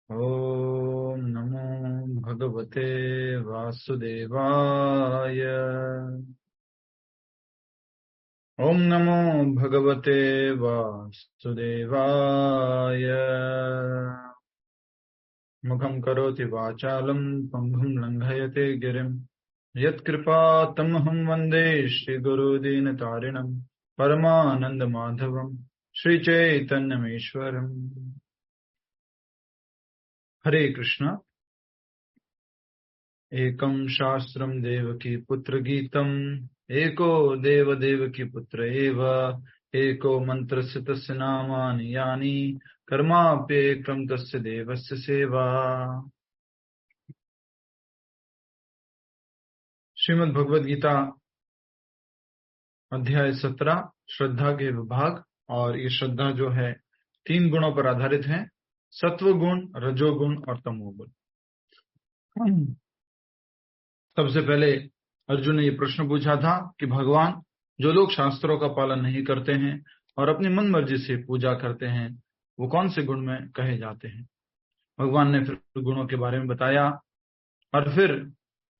ओम नमो भगवते वासुदेवाय। ओम नमो भगवते वासुदेवाय। मुखं करोति वाचालं पंगुं लंघयते गिरिं यत्कृपातमहं वन्दे श्रीगुरुदीनतारिणं परमानन्दमाधवं श्रीचैतन्यमीश्वरम्। हरे कृष्ण। एकं शास्त्रं देवकी पुत्र गीतम् एको देव देवकी पुत्र एव एको मन्त्रस्य तस्य नामानि यानि कर्माप्येकं तस्य देवस्य सेवा। श्रीमद् भगवद गीता अध्याय 17 श्रद्धा के विभाग। और ये श्रद्धा जो है 3 गुणों पर आधारित है, सत्व गुण, रजोगुण और तमोगुण। सबसे पहले अर्जुन ने ये प्रश्न पूछा था कि भगवान, जो लोग शास्त्रों का पालन नहीं करते हैं और अपनी मन मर्जी से पूजा करते हैं, वो कौन से गुण में कहे जाते हैं। भगवान ने फिर गुणों के बारे में बताया और फिर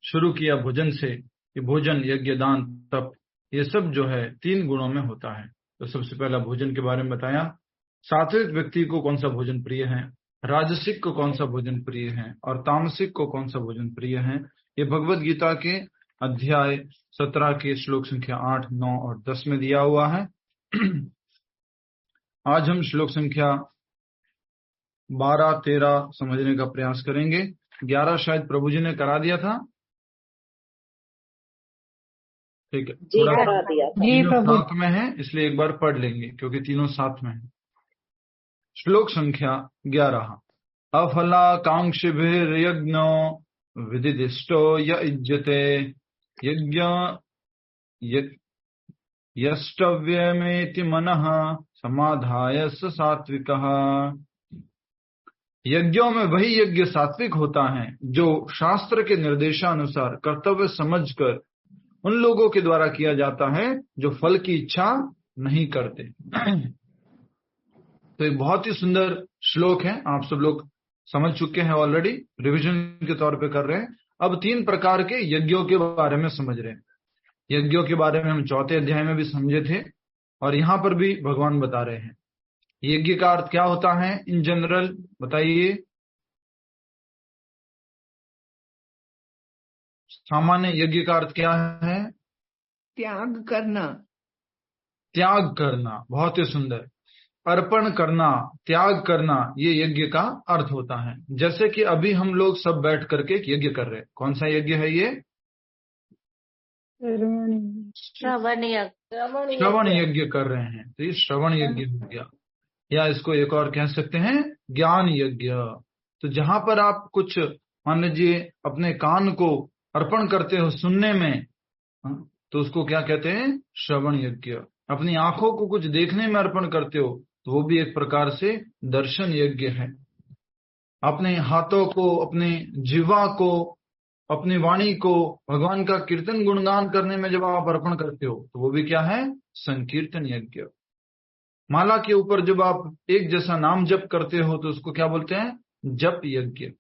शुरू किया भोजन से कि भोजन, यज्ञ, दान, तप, ये सब जो है 3 गुणों में होता है। तो सबसे पहला भोजन के बारे में बताया। सात्विक व्यक्ति को कौन सा भोजन प्रिय है, राजसिक को कौन सा भोजन प्रिय है और तामसिक को कौन सा भोजन प्रिय है। ये भगवत गीता के अध्याय 17 के श्लोक संख्या 8, 9 और 10 में दिया हुआ है। आज हम श्लोक संख्या 12, 13 समझने का प्रयास करेंगे। 11 शायद प्रभु जी ने करा दिया था। ठीक है, थोड़ा तीनों साथ में है, इसलिए एक बार पढ़ लेंगे क्योंकि तीनों साथ में है। श्लोक संख्या 11। अफलाकांक्षिभिर्यज्ञो विदिदिष्टो युज्यते यज्ञ यष्टव्यमेति मनः समाधाय स सात्विकः। यज्ञों में वही यज्ञ सात्विक होता है जो शास्त्र के निर्देशानुसार कर्तव्य समझकर उन लोगों के द्वारा किया जाता है जो फल की इच्छा नहीं करते। तो एक बहुत ही सुंदर श्लोक है, आप सब लोग समझ चुके हैं ऑलरेडी, रिवीजन के तौर पे कर रहे हैं। अब 3 प्रकार के यज्ञों के बारे में समझ रहे हैं। यज्ञों के बारे में हम 4थे अध्याय में भी समझे थे और यहां पर भी भगवान बता रहे हैं। यज्ञ का अर्थ क्या होता है इन जनरल, बताइए। सामान्य यज्ञ का अर्थ क्या है? त्याग करना। त्याग करना, बहुत ही सुंदर। अर्पण करना, त्याग करना, ये यज्ञ का अर्थ होता है। जैसे कि अभी हम लोग सब बैठ करके एक यज्ञ कर रहे हैं। कौन सा यज्ञ है ये? श्रवण यज्ञ कर रहे हैं, तो ये श्रवण यज्ञ हो गया। या इसको एक और कह सकते हैं ज्ञान यज्ञ। तो जहां पर आप कुछ, मान लीजिए, अपने कान को अर्पण करते हो सुनने में, तो उसको क्या कहते हैं? श्रवण यज्ञ। अपनी आंखों को कुछ देखने में अर्पण करते हो तो वो भी एक प्रकार से दर्शन यज्ञ है। अपने हाथों को, अपने जीवा को, अपनी वाणी को भगवान का कीर्तन गुणगान करने में जब आप अर्पण करते हो तो वो भी क्या है? संकीर्तन यज्ञ। माला के ऊपर जब आप एक जैसा नाम जप करते हो तो उसको क्या बोलते हैं? जप यज्ञ।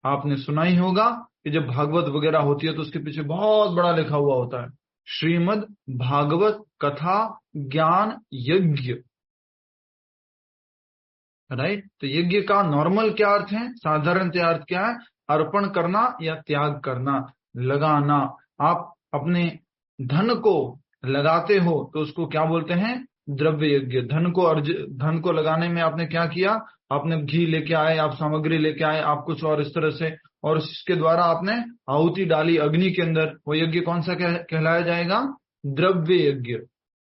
आपने सुना ही होगा कि जब भागवत वगैरह होती है तो उसके पीछे बहुत बड़ा लिखा हुआ होता है, श्रीमद् भागवत कथा ज्ञान यज्ञ, राइट। तो यज्ञ का नॉर्मल क्या अर्थ है, साधारण अर्थ क्या है? अर्पण करना या त्याग करना, लगाना। आप अपने धन को लगाते हो तो उसको क्या बोलते हैं? द्रव्य यज्ञ। धन को लगाने में आपने क्या किया? आपने घी लेके आए, आप सामग्री लेके आए, आप कुछ और इस तरह से, और उसके द्वारा आपने आहुति डाली अग्नि के अंदर। वो यज्ञ कौन सा कहलाया जाएगा? द्रव्य यज्ञ।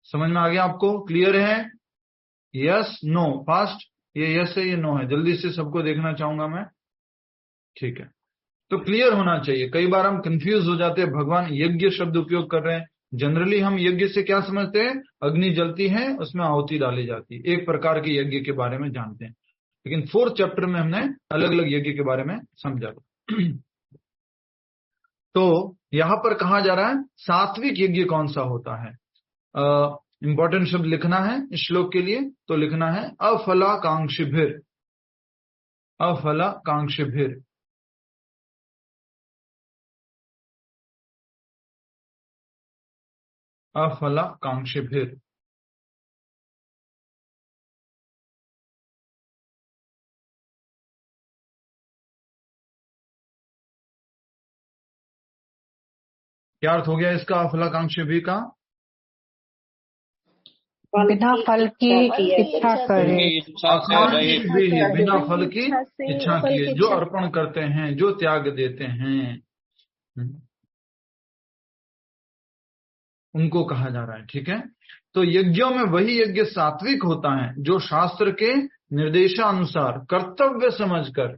समझ में आ गया आपको? क्लियर है? Yes, no, fast. ये यस है, ये नो है, जल्दी से सबको देखना चाहूंगा मैं। ठीक है, तो क्लियर होना चाहिए। कई बार हम कंफ्यूज हो जाते हैं, भगवान यज्ञ शब्द उपयोग कर रहे हैं। जनरली हम यज्ञ से क्या समझते हैं? अग्नि जलती है, उसमें आहुति डाली जाती है, एक प्रकार के यज्ञ के बारे में जानते हैं। लेकिन 4th चैप्टर में हमने अलग अलग यज्ञ के बारे में समझा। तो यहां पर कहा जा रहा है सात्विक यज्ञ कौन सा होता है। इंपॉर्टेंट शब्द लिखना है इस श्लोक के लिए, तो लिखना है अफलाकांक्षिभिर। अफलाकांक्षिभिर। अफलाकांक्षिभिर। क्या अर्थ हो गया इसका अफलाकांक्षिभिर का? बिना फल की इच्छा करे। बिना फल की इच्छा किए जो अर्पण करते हैं, जो त्याग देते हैं, उनको कहा जा रहा है। ठीक है, तो यज्ञों में वही यज्ञ सात्विक होता है जो शास्त्र के निर्देशानुसार कर्तव्य समझकर।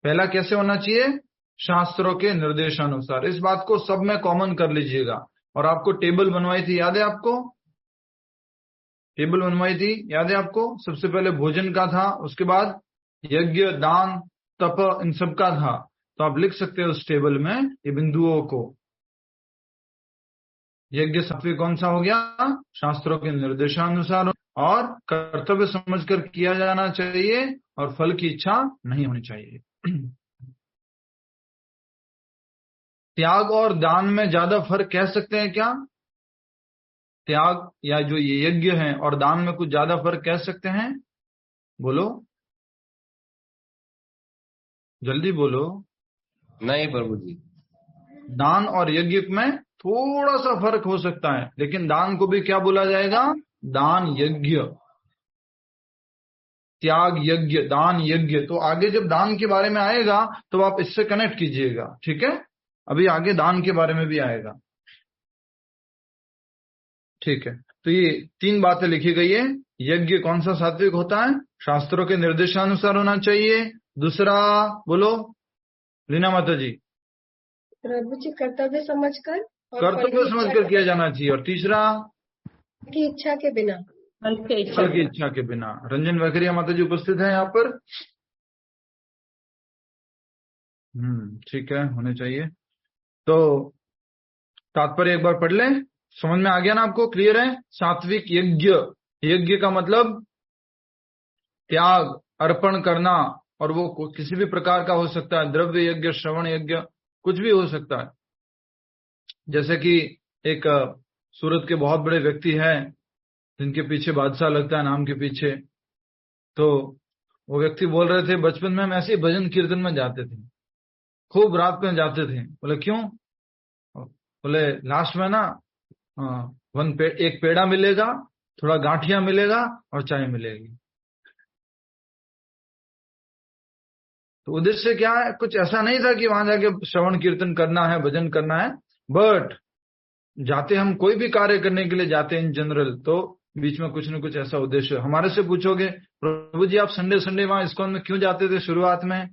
पहला कैसे होना चाहिए? शास्त्रों के निर्देशानुसार। इस बात को सब में कॉमन कर लीजिएगा। और आपको टेबल बनवाई थी, याद है आपको? टेबल बनवाई थी, याद है आपको? सबसे पहले भोजन का था, उसके बाद यज्ञ, दान, तप, इन सब का था। तो आप लिख सकते हो उस टेबल में ये बिंदुओं को। यज्ञ सात्विक कौन सा हो गया? शास्त्रों के निर्देशानुसार और कर्तव्य समझकर किया जाना चाहिए और फल की इच्छा नहीं होनी चाहिए। त्याग और दान में ज्यादा फर्क कह सकते हैं क्या? त्याग या जो ये यज्ञ है और दान में कुछ ज्यादा फर्क कह सकते हैं? बोलो, जल्दी बोलो। नहीं प्रभु जी। दान और यज्ञ में थोड़ा सा फर्क हो सकता है, लेकिन दान को भी क्या बोला जाएगा? दान यज्ञ। त्याग यज्ञ, दान यज्ञ। तो आगे जब दान के बारे में आएगा तो आप इससे कनेक्ट कीजिएगा। ठीक है, अभी आगे दान के बारे में भी आएगा। ठीक है, तो ये 3 बातें लिखी गई है। यज्ञ कौन सा सात्विक होता है? शास्त्रों के निर्देशानुसार होना चाहिए। दूसरा बोलो लीना माता जी। प्रभु जी कर्तव्य समझकर किया जाना चाहिए। और तीसरा की इच्छा के बिना। फल की इच्छा के बिना। रंजन वैखरिया माता जी उपस्थित है यहाँ पर। ठीक है, होने चाहिए। तो तात्पर्य एक बार पढ़ लें, समझ में आ गया ना आपको? क्लियर है? सात्विक यज्ञ, यज्ञ का मतलब त्याग, अर्पण करना, और वो किसी भी प्रकार का हो सकता है। द्रव्य यज्ञ, श्रवण यज्ञ, कुछ भी हो सकता है। जैसे कि एक सूरत के बहुत बड़े व्यक्ति हैं जिनके पीछे बादशाह लगता है नाम के पीछे। तो वो व्यक्ति बोल रहे थे, बचपन में हम ऐसे भजन कीर्तन में जाते थे, खूब रात में जाते थे। बोले क्यों? बोले लास्ट में ना एक पेड़ा मिलेगा, थोड़ा गांठिया मिलेगा और चाय मिलेगी। तो उद्देश्य क्या है? कुछ ऐसा नहीं था कि वहां जाके श्रवण कीर्तन करना है, भजन करना है, बट जाते हम कोई भी कार्य करने के लिए जाते हैं इन जनरल, तो बीच में कुछ न कुछ ऐसा उद्देश्य। हमारे से पूछोगे प्रभु जी आप संडे संडे वहां इस्कॉन में क्यों जाते थे? शुरुआत में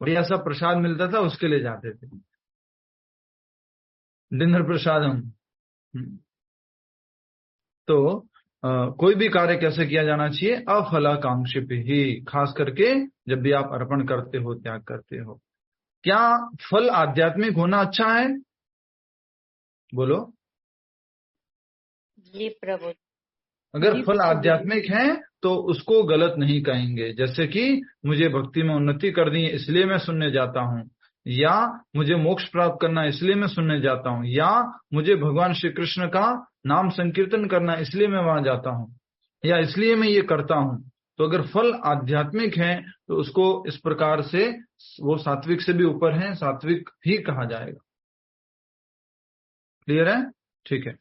बढ़िया ऐसा प्रसाद मिलता था, उसके लिए जाते थे, डिनर प्रसाद हम। तो कोई भी कार्य कैसे किया जाना चाहिए? अफलाकांक्षिप ही, खास करके जब भी आप अर्पण करते हो, त्याग करते हो। क्या फल आध्यात्मिक होना अच्छा है? बोलो जी प्रभु। अगर फल आध्यात्मिक है तो उसको गलत नहीं कहेंगे। जैसे कि मुझे भक्ति में उन्नति करनी है इसलिए मैं सुनने जाता हूँ, या मुझे मोक्ष प्राप्त करना है इसलिए मैं सुनने जाता हूँ, या मुझे भगवान श्री कृष्ण का नाम संकीर्तन करना है इसलिए मैं वहां जाता हूँ, या इसलिए मैं ये करता हूँ। तो अगर फल आध्यात्मिक है तो उसको इस प्रकार से वो सात्विक से भी ऊपर है, सात्विक ही कहा जाएगा। क्लियर है? ठीक है,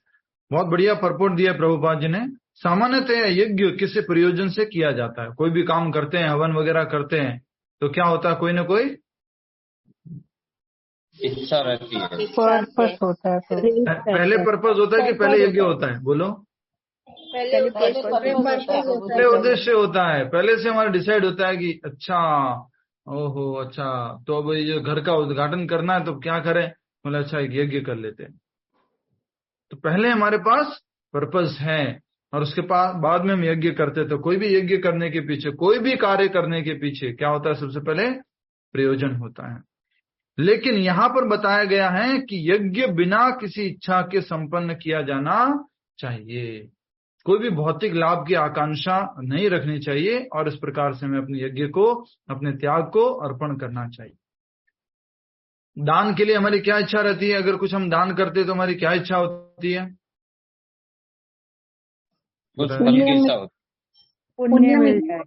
बहुत बढ़िया परपोर्ट दिया प्रभुपाद जी ने। सामान्यतः यज्ञ किसी प्रयोजन से किया जाता है। कोई भी काम करते हैं, हवन वगैरह करते हैं, तो क्या होता है? कोई ना कोई इच्छा रहती है, पर्पस होता है। पहले पर्पस होता है कि पहले यज्ञ होता है? बोलो, पहले उद्देश्य होता है। पहले से हमारा डिसाइड होता है कि अच्छा, ओहो अच्छा, तो अब ये घर का उद्घाटन करना है तो क्या करें? बोले अच्छा एक यज्ञ कर लेते हैं। तो पहले हमारे पास पर्पस है और उसके बाद में हम यज्ञ करते। तो कोई भी यज्ञ करने के पीछे, कोई भी कार्य करने के पीछे क्या होता है? सबसे पहले प्रयोजन होता है। लेकिन यहां पर बताया गया है कि यज्ञ बिना किसी इच्छा के संपन्न किया जाना चाहिए। कोई भी भौतिक लाभ की आकांक्षा नहीं रखनी चाहिए और इस प्रकार से हमें अपने यज्ञ को, अपने त्याग को अर्पण करना चाहिए। दान के लिए हमारी क्या इच्छा रहती है? अगर कुछ हम दान करते तो हमारी क्या इच्छा होती है? कुछ फल की इच्छा होती पुण्य मिल जाए।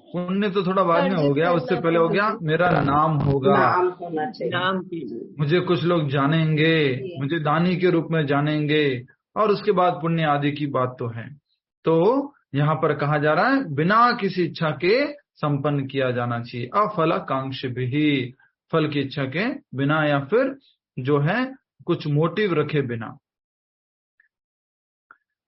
पुण्य तो थोड़ा बाद में हो गया, उससे पहले हो गया मेरा नाम होगा, नाम मुझे कुछ लोग जानेंगे, मुझे दानी के रूप में जानेंगे, और उसके बाद पुण्य आदि की बात तो है। तो यहाँ पर कहा जा रहा है बिना किसी इच्छा के संपन्न किया जाना चाहिए। अफलाकांक्ष भी, फल की इच्छा के बिना या फिर जो है कुछ मोटिव रखे बिना,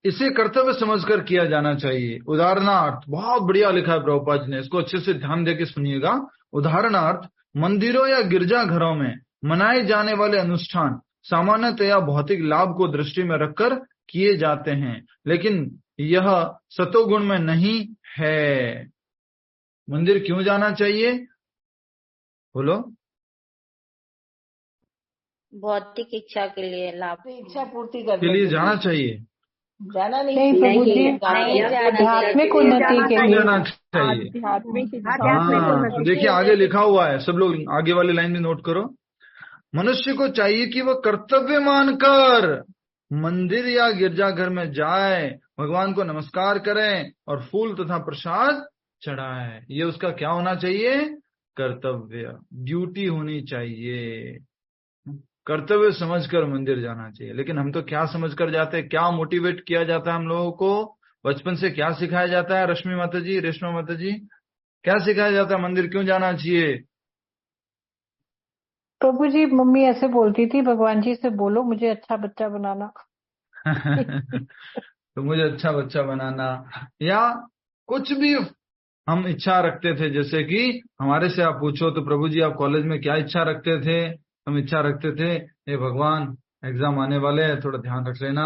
इसे कर्तव्य समझकर किया जाना चाहिए। उदाहरणार्थ, बहुत बढ़िया लिखा है प्रभुपाद जी ने, इसको अच्छे से ध्यान देकर सुनिएगा। उदाहरणार्थ, मंदिरों या गिरजाघरों में मनाए जाने वाले अनुष्ठान सामान्यतया भौतिक लाभ को दृष्टि में रखकर किए जाते हैं, लेकिन यह सतोगुण में नहीं है। मंदिर क्यों जाना चाहिए? बोलो। भौतिक इच्छा के लिए, लाभ इच्छा पूर्ति के लिए जाना चाहिए। जाना नहीं प्रभु जी, आध्यात्मिक उन्नति के लिए जाना चाहिए। हाँ, तो देखिए आगे लिखा हुआ है, सब लोग आगे वाली लाइन में नोट करो। मनुष्य को चाहिए कि वह कर्तव्य मानकर मंदिर या गिरजाघर में जाए, भगवान को नमस्कार करें और फूल तथा प्रसाद चढ़ाए। ये उसका क्या होना चाहिए? कर्तव्य, ड्यूटी होनी चाहिए। कर्तव्य समझकर मंदिर जाना चाहिए। लेकिन हम तो क्या समझकर जाते हैं? क्या मोटिवेट किया जाता है हम लोगों को? बचपन से क्या सिखाया जाता है? रश्मि माता जी, रेशमा माता जी, क्या सिखाया जाता है? मंदिर क्यों जाना चाहिए? प्रभु जी, मम्मी ऐसे बोलती थी, भगवान जी से बोलो मुझे अच्छा बच्चा बनाना। तो मुझे अच्छा बच्चा बनाना, या कुछ भी हम इच्छा रखते थे। जैसे कि हमारे से आप पूछो तो प्रभु जी आप कॉलेज में क्या इच्छा रखते थे? हम इच्छा रखते थे, हे भगवान एग्जाम आने वाले हैं, थोड़ा ध्यान रख लेना।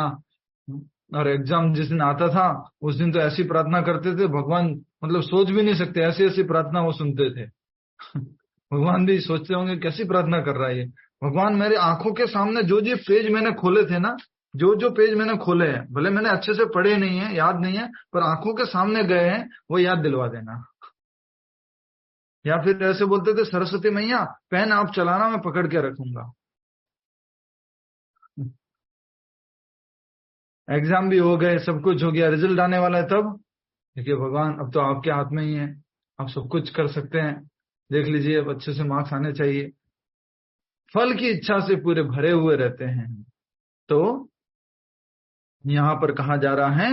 और एग्जाम जिस दिन आता था उस दिन तो ऐसी प्रार्थना करते थे, भगवान मतलब सोच भी नहीं सकते, ऐसी ऐसी प्रार्थना वो सुनते थे। भगवान भी सोचते होंगे कैसी प्रार्थना कर रहा है ये। भगवान मेरे आंखों के सामने जो जो पेज मैंने खोले थे ना, जो पेज मैंने खोले हैं, भले मैंने अच्छे से पढ़े नहीं है, याद नहीं है, पर आंखों के सामने गए हैं, वो याद दिलवा देना। या फिर ऐसे बोलते थे, सरस्वती मैया पेन आप चलाना, मैं पकड़ के रखूंगा। एग्जाम भी हो गए, सब कुछ हो गया, रिजल्ट आने वाला है, तब देखिए भगवान अब तो आपके हाथ में ही है, आप सब कुछ कर सकते हैं, देख लीजिए अब अच्छे से मार्क्स आने चाहिए। फल की इच्छा से पूरे भरे हुए रहते हैं। तो यहां पर कहा जा रहा है,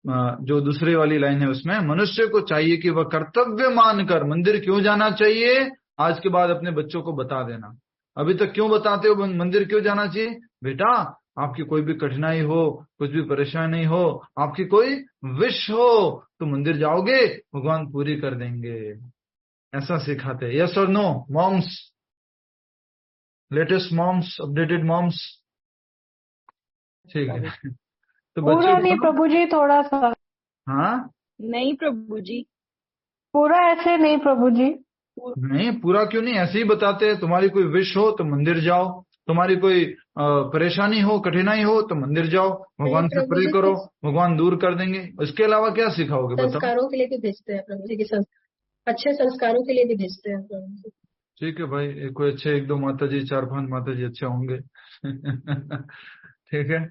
जो दूसरी वाली लाइन है उसमें, मनुष्य को चाहिए कि वह कर्तव्य मानकर मंदिर क्यों जाना चाहिए। आज के बाद अपने बच्चों को बता देना। अभी तक क्यों बताते हो मंदिर क्यों जाना चाहिए? बेटा आपकी कोई भी कठिनाई हो, कुछ भी परेशानी हो, आपकी कोई विश हो तो मंदिर जाओगे, भगवान पूरी कर देंगे। ऐसा सिखाते हैं। यस और no moms? Latest moms, updated moms? ठीक है। तो पूरा नहीं प्रभु जी, थोड़ा सा। हाँ नहीं प्रभु जी, पूरा ऐसे नहीं प्रभु जी। नहीं, पूरा क्यों नहीं, ऐसे ही बताते हैं। तुम्हारी कोई विश हो तो मंदिर जाओ, तुम्हारी कोई परेशानी हो, कठिनाई हो तो मंदिर जाओ, भगवान से प्रे करो, भगवान दूर कर देंगे। इसके अलावा क्या सिखाओगे? बताओ। संस्कारों के लिए भी भेजते हैं प्रभु जी के, अच्छे संस्कारों के लिए भी भेजते हैं प्रभु जी। ठीक है भाई, कोई अच्छे 1-2 माता जी, 4-5 माता जी अच्छे होंगे। ठीक है।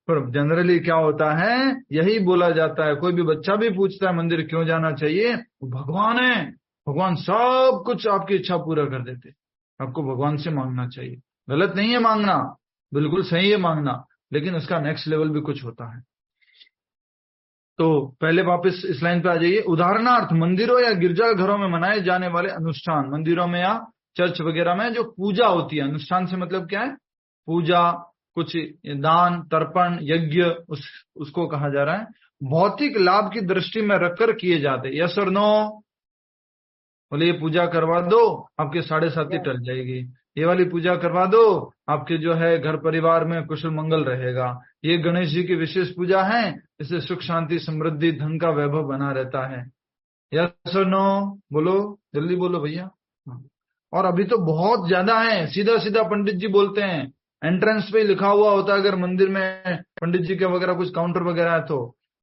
पर जनरली क्या होता है, यही बोला जाता है। कोई भी बच्चा भी पूछता है मंदिर क्यों जाना चाहिए, भगवान है, भगवान सब कुछ आपकी इच्छा पूरा कर देते। आपको भगवान से मांगना चाहिए। गलत नहीं है मांगना, बिल्कुल सही है मांगना, लेकिन उसका नेक्स्ट लेवल भी कुछ होता है। तो पहले वापस इस लाइन पे आ जाइए। उदाहरणार्थ, मंदिरों या गिरजाघरों में मनाए जाने वाले अनुष्ठान, मंदिरों में या चर्च वगैरह में जो पूजा होती है, अनुष्ठान से मतलब क्या है? पूजा, कुछ दान, तर्पण, यज्ञ, उसको कहा जा रहा है। भौतिक लाभ की दृष्टि में रखकर किए जाते। यस और नो? बोले ये पूजा करवा दो, आपके 7.5 टल जाएगी। ये वाली पूजा करवा दो, आपके जो है घर परिवार में कुशल मंगल रहेगा। ये गणेश जी की विशेष पूजा है, इससे सुख शांति समृद्धि धन का वैभव बना रहता है। यस और नो? बोलो, जल्दी बोलो भैया। और अभी तो बहुत ज्यादा है, सीधा सीधा पंडित जी बोलते हैं, एंट्रेंस पे लिखा हुआ होता है, अगर मंदिर में पंडित जी के वगैरह कुछ काउंटर वगैरह है तो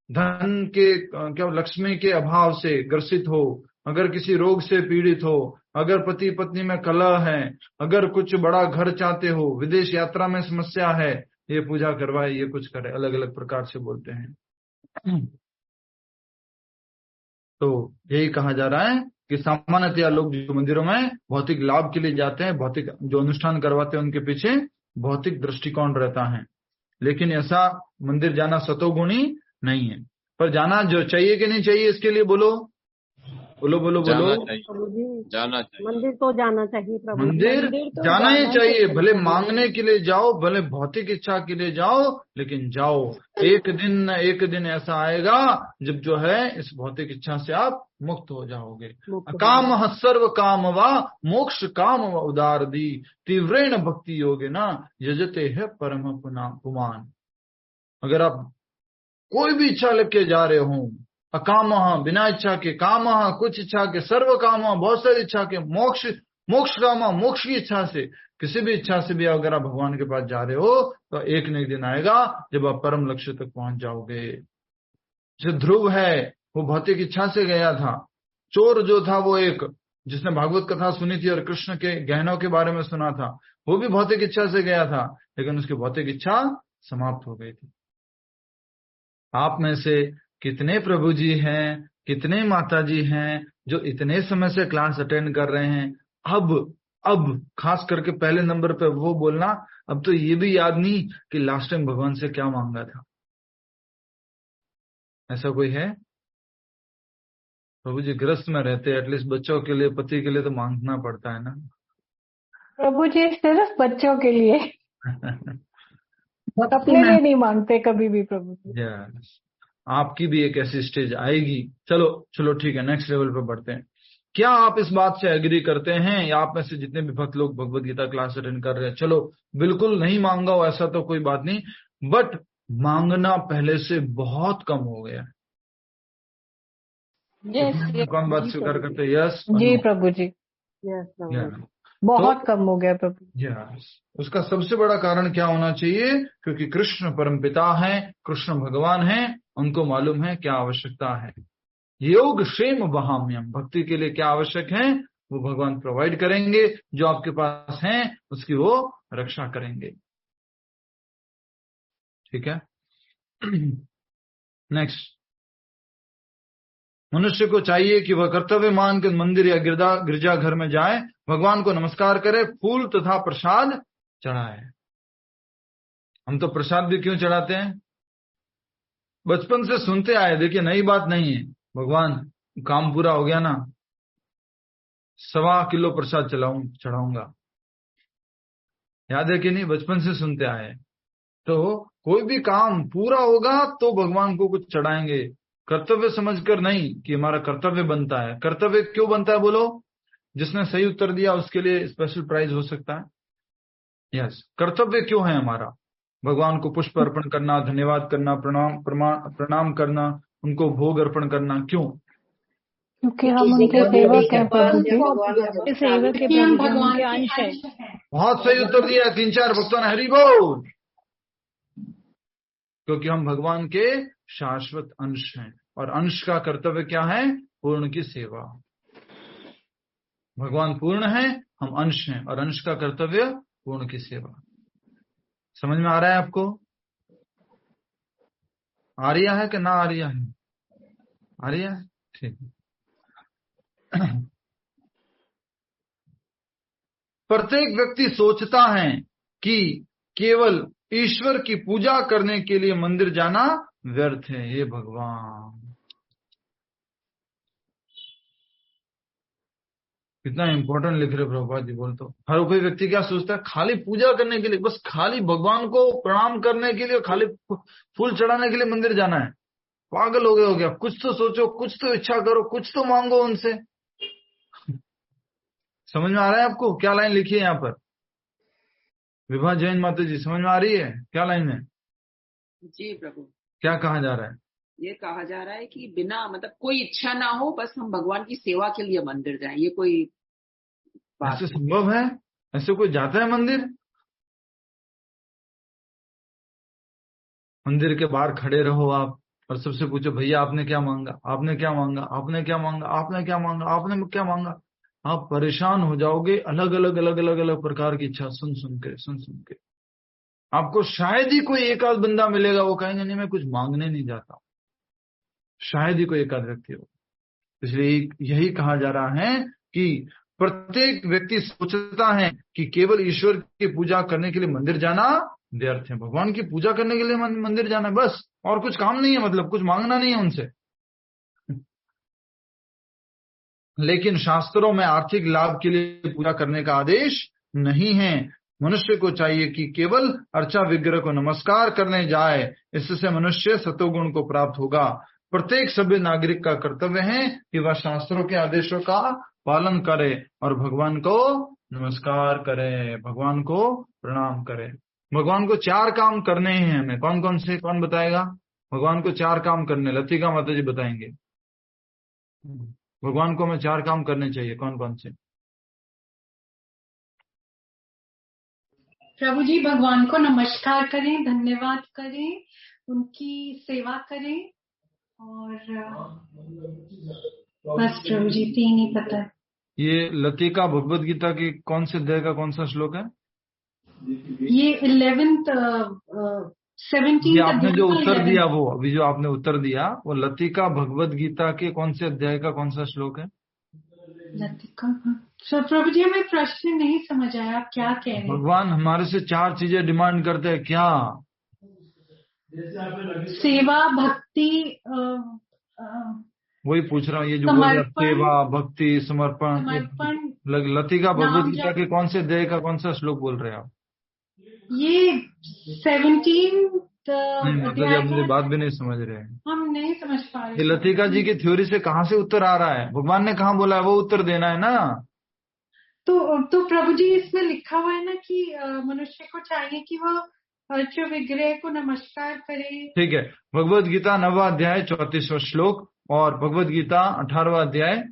धन के क्या लक्ष्मी के अभाव से ग्रसित हो, अगर किसी रोग से पीड़ित हो, अगर पति पत्नी में कलह है, अगर कुछ बड़ा घर चाहते हो, विदेश यात्रा में समस्या है, ये पूजा करवाए, ये कुछ करे, अलग अलग प्रकार से बोलते हैं। तो यही कहा जा रहा है कि सामान्यतया लोग जो मंदिरों में भौतिक लाभ के लिए जाते हैं, भौतिक जो अनुष्ठान करवाते हैं, उनके पीछे भौतिक दृष्टिकोण रहता है। लेकिन ऐसा मंदिर जाना सतोगुणी नहीं है। पर जाना जो चाहिए कि नहीं चाहिए, इसके लिए बोलो बोलो बोलो बोलो। जाना चाहिए। मंदिर तो जाना चाहिए प्रभु। मंदिर तो जाना ही चाहिए, भले प्रभु। मांगने के लिए जाओ, भले भौतिक इच्छा के लिए जाओ, लेकिन जाओ। एक दिन न एक दिन ऐसा आएगा जब जो है इस भौतिक इच्छा से आप मुक्त हो जाओगे। काम सर्व काम व मोक्ष काम व उदार दी तीव्रेण भक्ति योगे ना यजते है परम पुमान। अगर आप कोई भी इच्छा लेके जा रहे हो, अकाम बिना इच्छा के, काम कुछ इच्छा के, सर्व काम बहुत सारी इच्छा के, मोक्ष मोक्ष काम मोक्ष की इच्छा से, किसी भी इच्छा से भी अगर आप भगवान के पास जा रहे हो तो एक न एक दिन आएगा जब आप परम लक्ष्य तक पहुंच जाओगे। जो ध्रुव है वो भौतिक इच्छा से गया था। चोर जो था वो एक जिसने भागवत कथा सुनी थी और कृष्ण के गहनों के बारे में सुना था, वो भी भौतिक इच्छा से गया था, लेकिन उसकी भौतिक इच्छा समाप्त हो गई थी। आप में से कितने प्रभु जी हैं, कितने माता जी हैं जो इतने समय से क्लास अटेंड कर रहे हैं। अब खास करके पहले नंबर पे वो बोलना, अब तो ये भी याद नहीं कि लास्ट टाइम भगवान से क्या मांगा था। ऐसा कोई है? प्रभु जी गृहस्थ में रहते, एटलीस्ट बच्चों के लिए, पति के लिए तो मांगना पड़ता है ना। प्रभु जी सिर्फ बच्चों के लिए अपने लिए नहीं मांगते कभी भी प्रभु जी। yes. आपकी भी एक ऐसी स्टेज आएगी। चलो ठीक है, नेक्स्ट लेवल पे बढ़ते हैं। क्या आप इस बात से एग्री करते हैं, या आप में से जितने भी भक्त लोग भगवत गीता क्लास अटेंड कर रहे हैं, चलो बिल्कुल नहीं मांगा हो ऐसा तो कोई बात नहीं, बट मांगना पहले से बहुत कम हो गया है। कौन बात स्वीकार करते हैं? यस जी प्रभु जी, बहुत कम हो गया प्रभु। यस। उसका सबसे बड़ा कारण क्या होना चाहिए? क्योंकि कृष्ण परमपिता हैं, कृष्ण भगवान हैं, उनको मालूम है क्या आवश्यकता है। योग क्षेम वहाम्यम, भक्ति के लिए क्या आवश्यक है वो भगवान प्रोवाइड करेंगे, जो आपके पास है उसकी वो रक्षा करेंगे। ठीक है। नेक्स्ट, मनुष्य को चाहिए कि वह कर्तव्य मान के मंदिर या गिरजा घर में जाए, भगवान को नमस्कार करे, फूल तथा प्रसाद चढ़ाए। हम तो प्रसाद भी क्यों चढ़ाते हैं? बचपन से सुनते आए, देखिए नई बात नहीं है। भगवान काम पूरा हो गया ना, 1.25 किलो प्रसाद चढ़ाऊंगा। याद है कि नहीं? बचपन से सुनते आए। तो कोई भी काम पूरा होगा तो भगवान को कुछ चढ़ाएंगे, कर्तव्य समझकर नहीं कि हमारा कर्तव्य बनता है। कर्तव्य क्यों बनता है बोलो? जिसने सही उत्तर दिया उसके लिए स्पेशल प्राइज हो सकता है। यस, कर्तव्य क्यों है हमारा? भगवान को पुष्प अर्पण करना, धन्यवाद करना, प्रणाम करना, उनको भोग अर्पण करना, क्यों? क्योंकि हम उनके सेवक हैं प्रभु जी, सेवक के प्रभु जी, उनके अंश है। बहुत सही उत्तर दिया 3-4 भक्तों ने, हरि बोल। क्योंकि हम भगवान के शाश्वत अंश हैं, और अंश का कर्तव्य क्या है? पूर्ण की सेवा। भगवान पूर्ण है, हम अंश हैं, और अंश का कर्तव्य पूर्ण की सेवा। समझ में आ रहा है आपको? आ रही है कि ना आ रही है? आ रही है, ठीक। प्रत्येक व्यक्ति सोचता है कि केवल ईश्वर की पूजा करने के लिए मंदिर जाना व्यर्थ है। हे भगवान, कितना इंपॉर्टेंट लिख रहे प्रभुपाद जी। बोल तो हर कोई व्यक्ति क्या सोचता है? खाली पूजा करने के लिए, बस खाली भगवान को प्रणाम करने के लिए, खाली फूल चढ़ाने के लिए मंदिर जाना है। पागल हो गए हो क्या? कुछ तो सोचो, कुछ तो इच्छा करो, कुछ तो मांगो उनसे। समझ में आ रहा है आपको क्या लाइन लिखी है यहाँ पर? विभा जैन माता जी, समझ में आ रही है क्या लाइन है? जी प्रभु। क्या कहा जा रहा है? ये कहा जा रहा है कि बिना मतलब कोई इच्छा ना हो, बस हम भगवान की सेवा के लिए मंदिर जाएं। ये कोई बात ऐसे संभव है? ऐसे कोई जाता है मंदिर? मंदिर के बाहर खड़े रहो आप और सबसे पूछो भैया आपने क्या मांगा, आपने क्या मांगा, आपने क्या मांगा, आपने क्या मांगा, आपने क्या मांगा। आप परेशान हो जाओगे, अलग अलग अलग अलग अलग प्रकार की इच्छा सुन सुन के। आपको शायद ही कोई एक आध बंदा मिलेगा वो कहेंगे नहीं मैं कुछ मांगने नहीं जाता, शायद ही कोई एक आध व्यक्ति हो। इसलिए यही कहा जा रहा है कि प्रत्येक व्यक्ति सोचता है कि केवल ईश्वर की पूजा करने के लिए मंदिर जाना व्यर्थ है, भगवान की पूजा करने के लिए मंदिर जाना है बस, और कुछ काम नहीं है, मतलब कुछ मांगना नहीं है उनसे। लेकिन शास्त्रों में आर्थिक लाभ के लिए पूजा करने का आदेश नहीं है। मनुष्य को चाहिए कि केवल अर्चा विग्रह को नमस्कार करने जाए, इससे मनुष्य सतोगुण को प्राप्त होगा। प्रत्येक सभ्य नागरिक का कर्तव्य है कि वह शास्त्रों के आदेशों का पालन करे और भगवान को नमस्कार करे, भगवान को प्रणाम करे। भगवान को 4 काम करने हैं हमें। कौन कौन से, कौन बताएगा? भगवान को 4 काम करने, लतिका माता जी बताएंगे। भगवान को हमें 4 काम करने चाहिए, कौन कौन से? प्रभु जी, भगवान को नमस्कार करें, धन्यवाद करें, उनकी सेवा करें, और बस प्रभु जी 3 ही पता है। ये लतिका भगवद गीता की कौन से अध्याय का कौन सा श्लोक है? ये 11th 17 आपने जो उत्तर दिया, वो अभी जो आपने उत्तर दिया वो लतिका भगवद गीता के कौन से अध्याय का कौन सा श्लोक है? लतिका। सर प्रभु जी हमें प्रश्न नहीं समझ आया, आप क्या कह रहे हैं? भगवान हमारे से 4 चीजें डिमांड करते हैं, क्या? सेवा, भक्ति, वही पूछ रहा हूँ, ये जो बोल रहा सेवा, भक्ति, समर्पण। लतिका भगवद गीता के कौन से अध्याय का कौन सा श्लोक बोल रहे हैं आप? ये 17 अपनी बात भी नहीं समझ रहे हैं, हम नहीं समझ पा रहे। लतिका जी की थ्योरी से कहाँ से उत्तर आ रहा है? भगवान ने कहाँ बोला है वो उत्तर देना है ना। तो प्रभु जी इसमें लिखा हुआ है ना कि मनुष्य को चाहिए कि वह अर्च विग्रह को नमस्कार करे। ठीक है, भगवद गीता 9वां अध्याय 34वां श्लोक और भगवद गीता 18वां अध्याय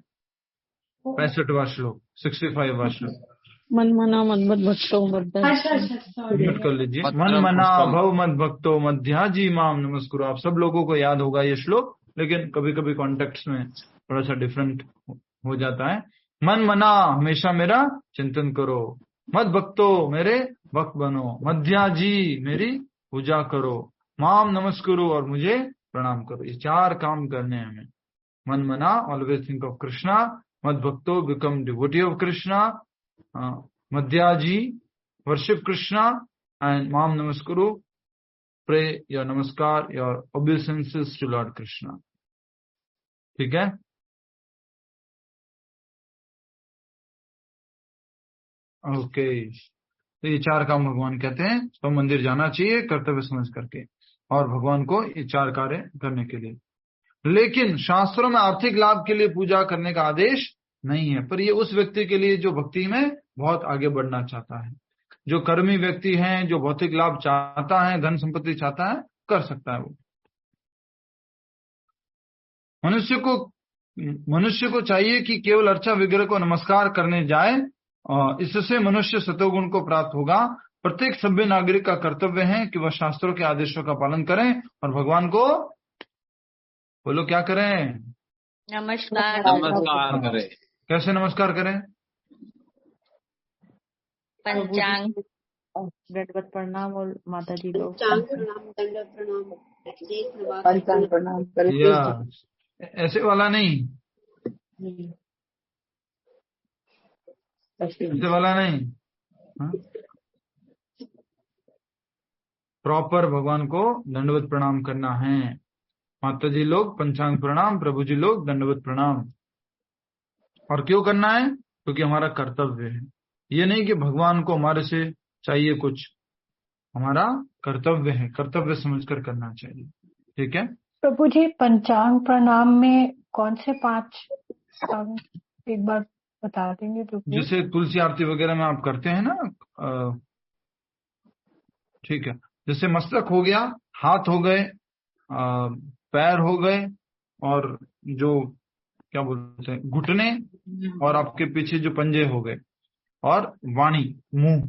65वां श्लोक, 65वां श्लोक। मन मना मद भक्तो मध्य। म्यूट कर लीजिए। मन मना भव मद भक्तो मध्याजी माम नमस्कुरु। आप सब लोगों को याद होगा ये श्लोक, लेकिन कभी कभी कॉन्टेक्स्ट में थोड़ा सा डिफरेंट हो जाता है। मन मना हमेशा मेरा चिंतन करो, मद भक्तो मेरे भक्त बनो, मध्याजी मेरी पूजा करो, माम नमस्कुरु और मुझे प्रणाम करो। ये 4 काम करने हैं हमें। मन मना ऑलवेज थिंक ऑफ कृष्णा, मद भक्तो बिकम डिवोटी ऑफ कृष्णा, मध्याजी वर्शिप कृष्णा, एंड माम नमस्कुरु प्रे योर नमस्कार your obeisances to lord Krishna. ठीक है, ओके। तो ये 4 काम भगवान कहते हैं, तो मंदिर जाना चाहिए कर्तव्य समझ करके और भगवान को ये 4 कार्य करने के लिए। लेकिन शास्त्रों में आर्थिक लाभ के लिए पूजा करने का आदेश नहीं है, पर ये उस व्यक्ति के लिए जो भक्ति में बहुत आगे बढ़ना चाहता है, जो कर्मी व्यक्ति है, जो भौतिक लाभ चाहता है, धन संपत्ति चाहता है, कर सकता है वो। मनुष्य को चाहिए कि केवल अर्चा विग्रह को नमस्कार करने जाए, इससे मनुष्य सतोगुण को प्राप्त होगा। प्रत्येक सभ्य नागरिक का कर्तव्य है कि वह शास्त्रों के आदेशों का पालन करें और भगवान को बोलो क्या करें? नमस्कार करें। कैसे नमस्कार करें? पंचांग दंडवत प्रणाम और माता जी लोग पंचांग प्रणाम करें। ऐसे वाला नहीं, ऐसे वाला नहीं, प्रॉपर भगवान को दंडवत प्रणाम करना है। माता जी लोग पंचांग प्रणाम, प्रभु जी लोग दंडवत प्रणाम। और क्यों करना है? क्योंकि हमारा कर्तव्य है। ये नहीं कि भगवान को हमारे से चाहिए कुछ, हमारा कर्तव्य है, कर्तव्य समझकर करना चाहिए। ठीक है प्रभु जी, पंचांग प्रणाम में कौन से 5 एक बार बता देंगे? तो जैसे तुलसी आरती वगैरह में आप करते हैं ना, ठीक है। जैसे मस्तक हो गया, हाथ हो गए, पैर हो गए, और जो क्या बोलते हैं घुटने, और आपके पीछे जो पंजे हो गए, और वाणी मुंह।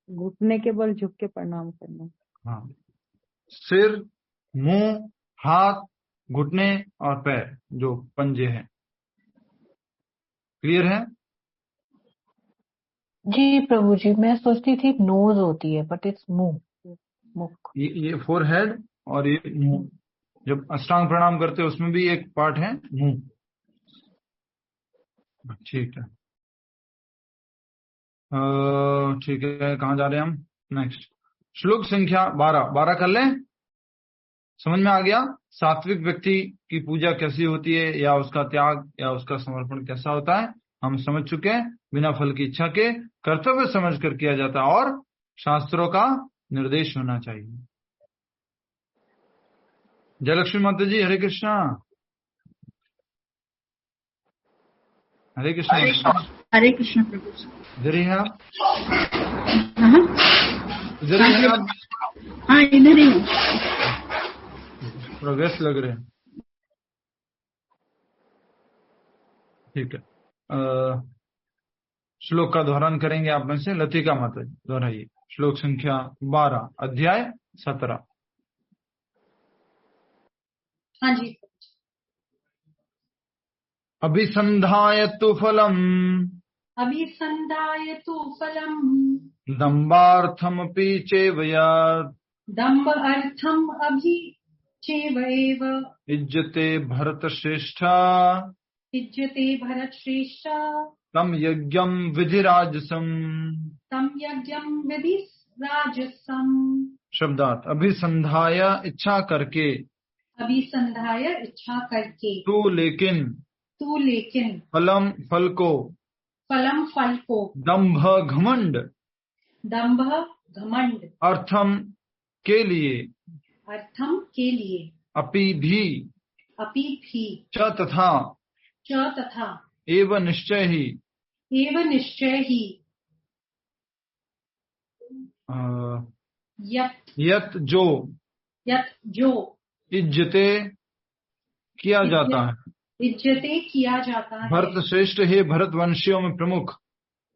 घुटने के बल झुक के प्रणाम करना। हाँ, सिर, मुंह, हाथ, घुटने और पैर, जो पंजे हैं। क्लियर है? जी प्रभु जी, मैं सोचती थी नोज होती है बट इट्स मुंह, मुख। ये फोरहेड और ये मुंह। जब अष्टांग प्रणाम करते हैं उसमें भी एक पार्ट है मुंह। ठीक है, ठीक है, कहाँ जा रहे हैं हम? नेक्स्ट श्लोक संख्या 12 कर लें। समझ में आ गया सात्विक व्यक्ति की पूजा कैसी होती है, या उसका त्याग या उसका समर्पण कैसा होता है, हम समझ चुके हैं। बिना फल की इच्छा के कर्तव्य समझ कर किया जाता है और शास्त्रों का निर्देश होना चाहिए। जयलक्ष्मी माता जी, हरे कृष्णा। हरे कृष्णा। हरे कृष्ण प्रभु जी। इधर ही है आप? हाँ इधर ही है आप? हाँ, इधर ही हूँ। थोड़ा व्यस्त लग रहे हैं। ठीक है, श्लोक का दोहरान करेंगे आप में से लतिका माता जी, दोहराइए। श्लोक संख्या 12, अध्याय 17। हाँ जी। अभिसंधाय तु फलम अभिसंधाय तु फलम दम्बार्थमपि चेवयात् दम्भ अर्थम अभि चेवैव इज्जते भरत श्रेष्ठ इज्जते भरत श्रेष्ठ तम यज्ञम विधिराजसम। तम यज्ञम विधि राजसम। शब्दार्थ, अभिसंधाय इच्छा करके, अभिसंधाय इच्छा करके, तू लेकिन, तू लेकिन, फलम फल को, फलम फल को, दंभ घमंड, दंभ घमंड, अर्थम के लिए, अर्थम के लिए, अपि भी, च तथा, एव निश्चय ही, यत जो इज्जते किया जाता है, इज्जते किया जाता है। भरत श्रेष्ठ हे भरत वंशियों में प्रमुख,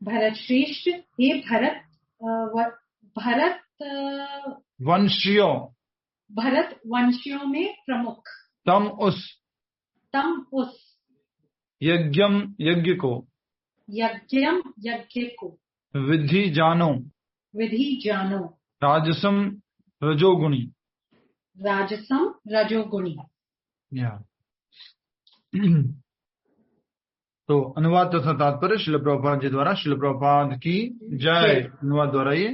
भरत श्रेष्ठ हे भरत वंशियों में प्रमुख। तम उस यज्ञम यज्ञ को, विधि जानो, राजसम रजोगुणी। तो अनुवाद तथा तात्पर्य शिल प्रभुपाद जी द्वारा। शिल प्रभुपाद की जय। अनुवाद द्वारा ये,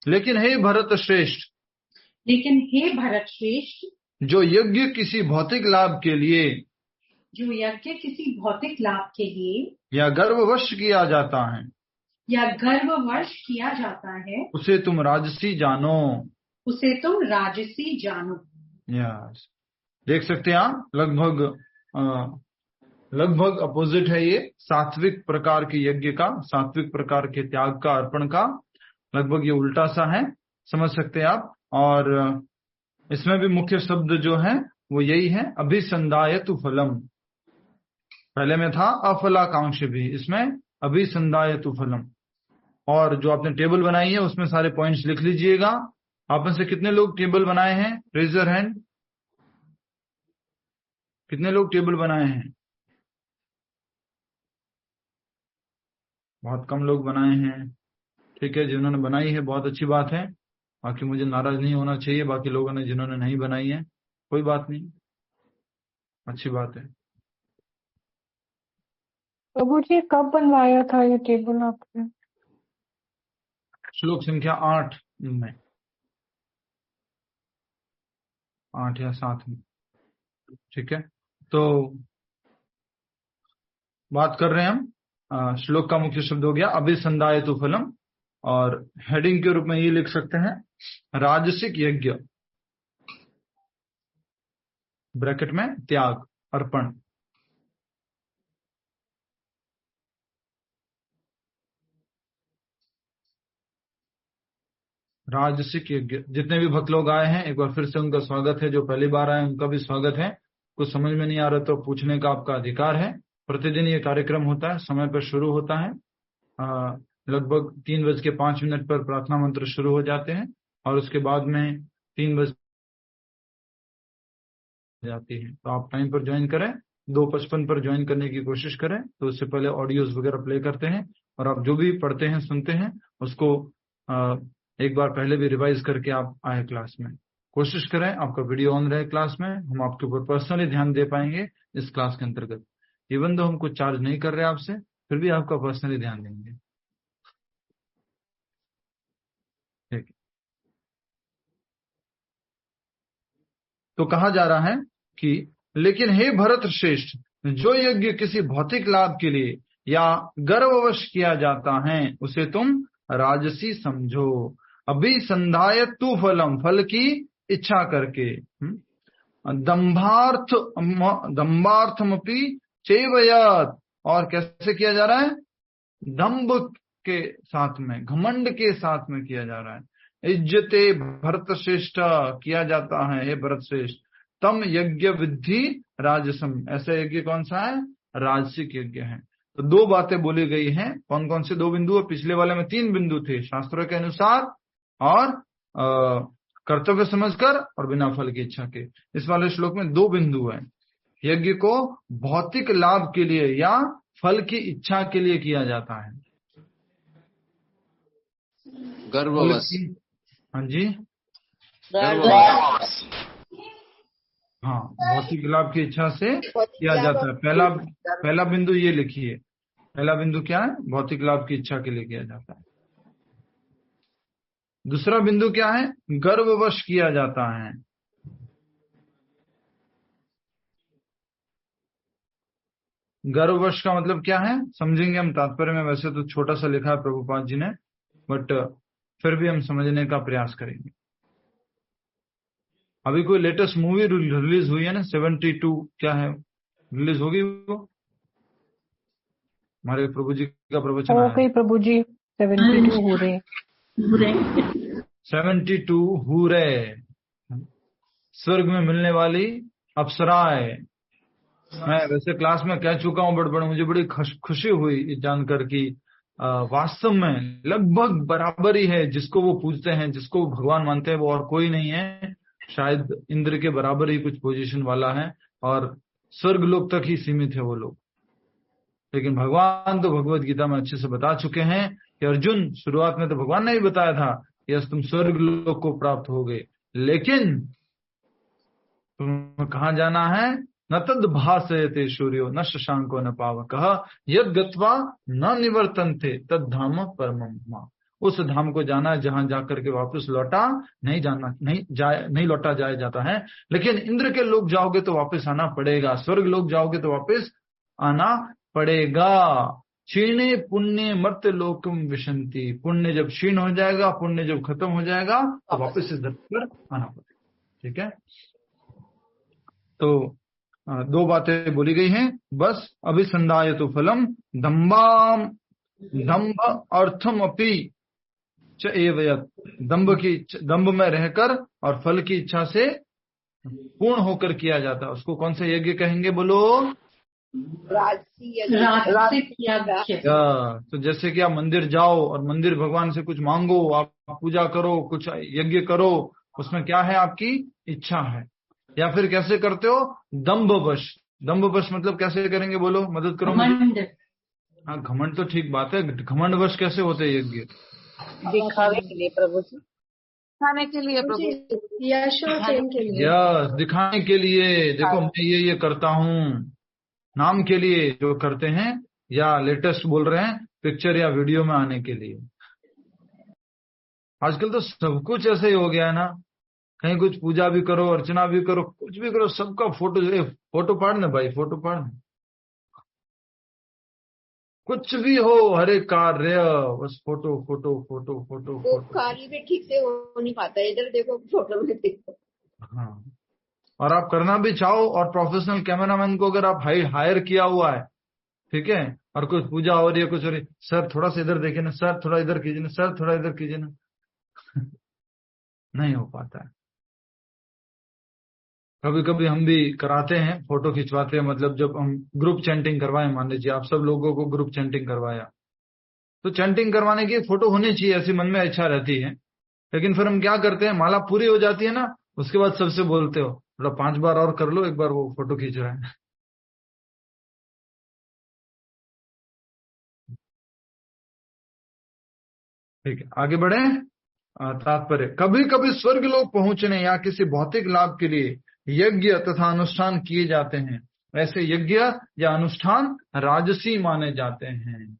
लेकिन हे भरत श्रेष्ठ, जो यज्ञ किसी भौतिक लाभ के लिए, या गर्ववश किया जाता है, उसे तुम राजसी जानो। यस, देख सकते हैं आप, लगभग अपोजिट है ये सात्विक प्रकार के यज्ञ का, सात्विक प्रकार के त्याग का, अर्पण का, लगभग ये उल्टा सा है, समझ सकते हैं आप। और इसमें भी मुख्य शब्द जो है वो यही है, अभिसंधायतु फलम। पहले में था अफलाकांक्ष भी, इसमें अभिसंधायतु फलम। और जो आपने टेबल बनाई है उसमें सारे पॉइंट्स लिख लीजिएगा। आप में से कितने लोग टेबल बनाए हैं? Raise your hand. कितने लोग टेबल बनाए हैं? बहुत कम लोग बनाए हैं। ठीक है, जिन्होंने बनाई है बहुत अच्छी बात है, बाकी मुझे नाराज नहीं होना चाहिए बाकी लोगों ने जिन्होंने नहीं बनाई है, कोई बात नहीं, अच्छी बात है। प्रभु जी कब बनवाया था ये टेबल आपने? श्लोक संख्या 8 में, 8 या 7 में। ठीक है, तो बात कर रहे हैं हम, श्लोक का मुख्य शब्द हो गया अभिसंधायतु फलम, और हेडिंग के रूप में ये लिख सकते हैं राजसिक यज्ञ, ब्रैकेट में त्याग, अर्पण। राजसिक यज्ञ। जितने भी भक्त लोग आए हैं एक बार फिर से उनका स्वागत है, जो पहली बार आए उनका भी स्वागत है। कुछ समझ में नहीं आ रहा तो पूछने का आपका अधिकार है। प्रतिदिन ये कार्यक्रम होता है, समय पर शुरू होता है, लगभग 3:05 पर प्रार्थना मंत्र शुरू हो जाते हैं, और उसके बाद में 3 बज जाती है। तो आप टाइम पर ज्वाइन करें, 2:55 पर ज्वाइन करने की कोशिश करें। तो उससे पहले ऑडियोज वगैरह प्ले करते हैं और आप जो भी पढ़ते हैं सुनते हैं उसको एक बार पहले भी रिवाइज करके आप आए क्लास में। कोशिश करें आपका वीडियो ऑन रहे क्लास में, हम आपके ऊपर पर्सनली ध्यान दे पाएंगे इस क्लास के अंतर्गत। इवन तो हम कुछ चार्ज नहीं कर रहे आपसे, फिर भी आपका पर्सनली ध्यान देंगे। ठीक, तो कहा जा रहा है कि लेकिन हे भरत श्रेष्ठ, जो यज्ञ किसी भौतिक लाभ के लिए या गर्ववश किया जाता है उसे तुम राजसी समझो। अभिसंधाय तु फलम, फल की इच्छा करके, दंभार्थमपि चेवयत, और कैसे किया जा रहा है? दंभ के साथ में, घमंड के साथ में किया जा रहा है। इज्जते भरत श्रेष्ठ, किया जाता है हे भरत श्रेष्ठ, तम यज्ञ विद्धि राजसम, ऐसा यज्ञ कौन सा है? राजसिक यज्ञ है। तो 2 बातें बोली गई हैं। कौन कौन से 2 बिंदु? पिछले वाले में 3 बिंदु थे, शास्त्रों के अनुसार और कर्तव्य समझकर और बिना फल की इच्छा के। इस वाले श्लोक में 2 बिंदु है। यज्ञ को भौतिक लाभ के लिए या फल की इच्छा के लिए किया जाता है। गर्ववश। हाँ जी, गर्ववश। हाँ, भौतिक लाभ की इच्छा से किया जाता है। पहला बिंदु ये लिखिए। पहला बिंदु क्या है? भौतिक लाभ की इच्छा के लिए किया जाता है। दूसरा बिंदु क्या है? गर्ववश किया जाता है। गर्ववश का मतलब क्या है समझेंगे हम तात्पर्य में। वैसे तो छोटा सा लिखा है प्रभुपाद जी ने, बट फिर भी हम समझने का प्रयास करेंगे। अभी कोई लेटेस्ट मूवी रिलीज हुई है ना, 72 क्या है, रिलीज होगी वो? हमारे प्रभु जी का प्रवचन है। ओके प्रभु जी, 72 हो रहे। 72 हूरे, स्वर्ग में मिलने वाली अप्सराएं। मैं वैसे क्लास में कह चुका हूँ, बट मुझे बड़ी खुशी हुई जानकर कि वास्तव में लगभग बराबरी है। जिसको वो पूजते हैं, जिसको वो भगवान मानते हैं, वो और कोई नहीं है, शायद इंद्र के बराबर ही कुछ पोजीशन वाला है, और स्वर्ग लोक तक ही सीमित है वो लोग। लेकिन भगवान तो भगवत गीता में अच्छे से बता चुके हैं कि अर्जुन, शुरुआत में तो भगवान ने ही बताया था कि यस तुम स्वर्ग लोक को प्राप्त हो गए, लेकिन तुम्हें कहाँ जाना है? न तद भासयते सूर्यो न शशांको न पावकः यद गत्वा न निवर्तन्ते तद धाम परमं मम। उस धाम को जाना है जहां जाकर के वापस लौटा नहीं लौटा जाता है। लेकिन इंद्र के लोग जाओगे तो वापस आना पड़ेगा, स्वर्ग लोग जाओगे तो वापस आना पड़ेगा। क्षीणे पुण्य मर्त्य लोकम विशंति, पुण्य जब क्षीण हो जाएगा, पुण्य जब खत्म हो जाएगा तो वापस इस धरती पर आना पड़ेगा। ठीक है, तो 2 बातें बोली गई हैं बस। अभिसंधाय तो फलम दंभ अर्थम अपि च एवयत, दंभ में रहकर और फल की इच्छा से पूर्ण होकर किया जाता है। उसको कौन सा यज्ञ कहेंगे बोलो? राजसिक यज्ञ। तो जैसे कि आप मंदिर जाओ और मंदिर भगवान से कुछ मांगो, आप पूजा करो, कुछ यज्ञ करो, उसमें क्या है? आपकी इच्छा है। या फिर कैसे करते हो? दंभवश। दंभवश मतलब कैसे करेंगे बोलो, मदद करो। हाँ, घमंड तो ठीक बात है, घमंडवश कैसे होते हैं यज्ञ? दिखावे के लिए प्रभु जी, दिखाने के लिए प्रभु जी, यश और फेम के लिए। यस, दिखाने के लिए। देखो मैं ये करता हूँ, नाम के लिए जो करते हैं, या लेटेस्ट बोल रहे हैं पिक्चर या वीडियो में आने के लिए। आजकल तो सब कुछ ऐसे ही हो गया है ना, कहीं कुछ पूजा भी करो, अर्चना भी करो, कुछ भी करो, सबका फोटो पाड़ना भाई, फोटो पाड़ना, कुछ भी हो, हर एक कार्य बस फोटो फोटो फोटो फोटो वो कार्य भी ठीक से हो नहीं पाता, इधर देखो फोटो में देखो। हाँ, और आप करना भी चाहो और प्रोफेशनल कैमरामैन को अगर आप हायर किया हुआ है, ठीक है, और कुछ पूजा हो रही है, कुछ हो रही है, सर थोड़ा सा इधर देखिए ना, सर थोड़ा इधर कीजिए ना, सर थोड़ा इधर कीजिए ना, नहीं हो पाता है। कभी कभी हम भी कराते हैं, फोटो खिंचवाते हैं, मतलब जब हम ग्रुप चैंटिंग करवाए, मान लीजिए आप सब लोगों को ग्रुप चैंटिंग करवाया, तो चैंटिंग करवाने की फोटो होनी चाहिए, ऐसी मन में इच्छा रहती है। लेकिन फिर हम क्या करते हैं, माला पूरी हो जाती है ना, उसके बाद सबसे बोलते हो थोड़ा 5 बार और कर लो, एक बार वो फोटो खींच रहा है। ठीक है, आगे बढ़े। तात्पर्य, कभी कभी स्वर्ग लोक पहुंचने या किसी भौतिक लाभ के लिए यज्ञ तथा अनुष्ठान किए जाते हैं। ऐसे यज्ञ या अनुष्ठान राजसी माने जाते हैं।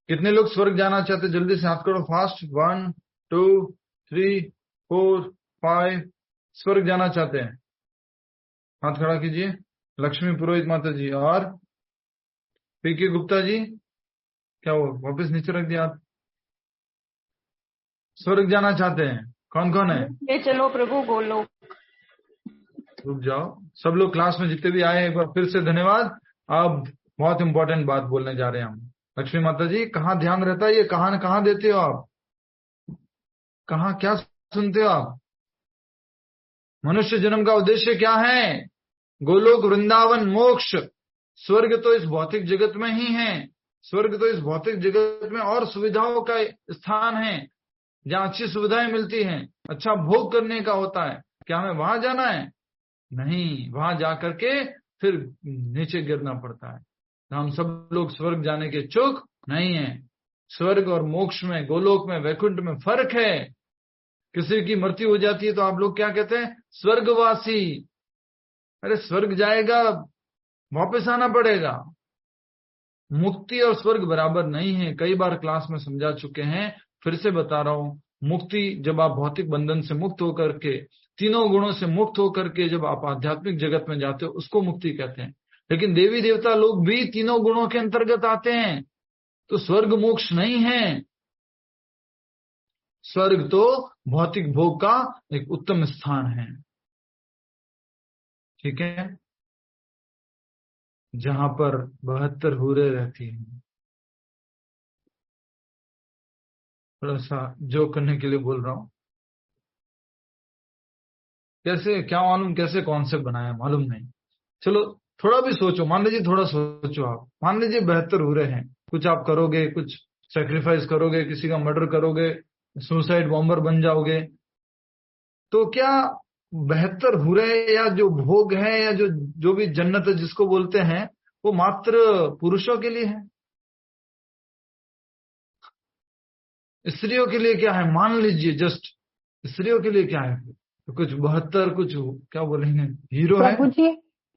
कितने लोग स्वर्ग जाना चाहते, जल्दी से हाथ करो फास्ट। 1 2 3 4 5 स्वर्ग जाना चाहते हैं, हाथ खड़ा कीजिए। लक्ष्मी पुरोहित माता जी और पीके गुप्ता जी, क्या वो वापस नीचे रख दिया आप? स्वर्ग जाना चाहते हैं कौन कौन है? ले चलो प्रभु बोलो। रुक जाओ, सब लोग क्लास में जितने भी आए हैं एक बार फिर से धन्यवाद। अब बहुत इंपॉर्टेंट बात बोलने जा रहे हैं हम। लक्ष्मी माता जी, कहाँ ध्यान रहता है ये, कहाँ देते हो आप, कहाँ क्या सुनते हो आप? मनुष्य जन्म का उद्देश्य क्या है? गोलोक, वृंदावन, मोक्ष। स्वर्ग तो इस भौतिक जगत में ही है। स्वर्ग तो इस भौतिक जगत में और सुविधाओं का स्थान है, जहाँ अच्छी सुविधाएं मिलती हैं, अच्छा भोग करने का होता है। क्या हमें वहां जाना है? नहीं, वहां जाकर के फिर नीचे गिरना पड़ता है। हम सब लोग स्वर्ग जाने के इच्छुक नहीं है। स्वर्ग और मोक्ष में, गोलोक में, वैकुंठ में फर्क है। किसी की मृत्यु हो जाती है तो आप लोग क्या कहते हैं? स्वर्गवासी। अरे स्वर्ग जाएगा, वापस आना पड़ेगा। मुक्ति और स्वर्ग बराबर नहीं है, कई बार क्लास में समझा चुके हैं, फिर से बता रहा हूं। मुक्ति जब आप भौतिक बंधन से मुक्त होकर के, तीनों गुणों से मुक्त होकर के जब आप आध्यात्मिक जगत में जाते हो, उसको मुक्ति कहते हैं। लेकिन देवी देवता लोग भी तीनों गुणों के अंतर्गत आते हैं, तो स्वर्ग मोक्ष नहीं है। स्वर्ग तो भौतिक भोग का एक उत्तम स्थान है, ठीक है, जहां पर 72 हूरें रहती हैं। थोड़ा सा जो करने के लिए बोल रहा हूं। कैसे, क्या मालूम कैसे कॉन्सेप्ट बनाया, मालूम नहीं। चलो थोड़ा भी सोचो, मान लीजिए थोड़ा सोचो आप, मान लीजिए 72 हूरें हैं, कुछ आप करोगे, कुछ सेक्रीफाइस करोगे, किसी का मर्डर करोगे, सुसाइड बॉम्बर बन जाओगे, तो क्या 72 हूरें या जो भोग है या जो भी जन्नत जिसको बोलते हैं, वो मात्र पुरुषों के लिए है? स्त्रियों के लिए क्या है? मान लीजिए जस्ट स्त्रियों के लिए क्या है? तो कुछ 72 कुछ क्या बोलेंगे हीरो है।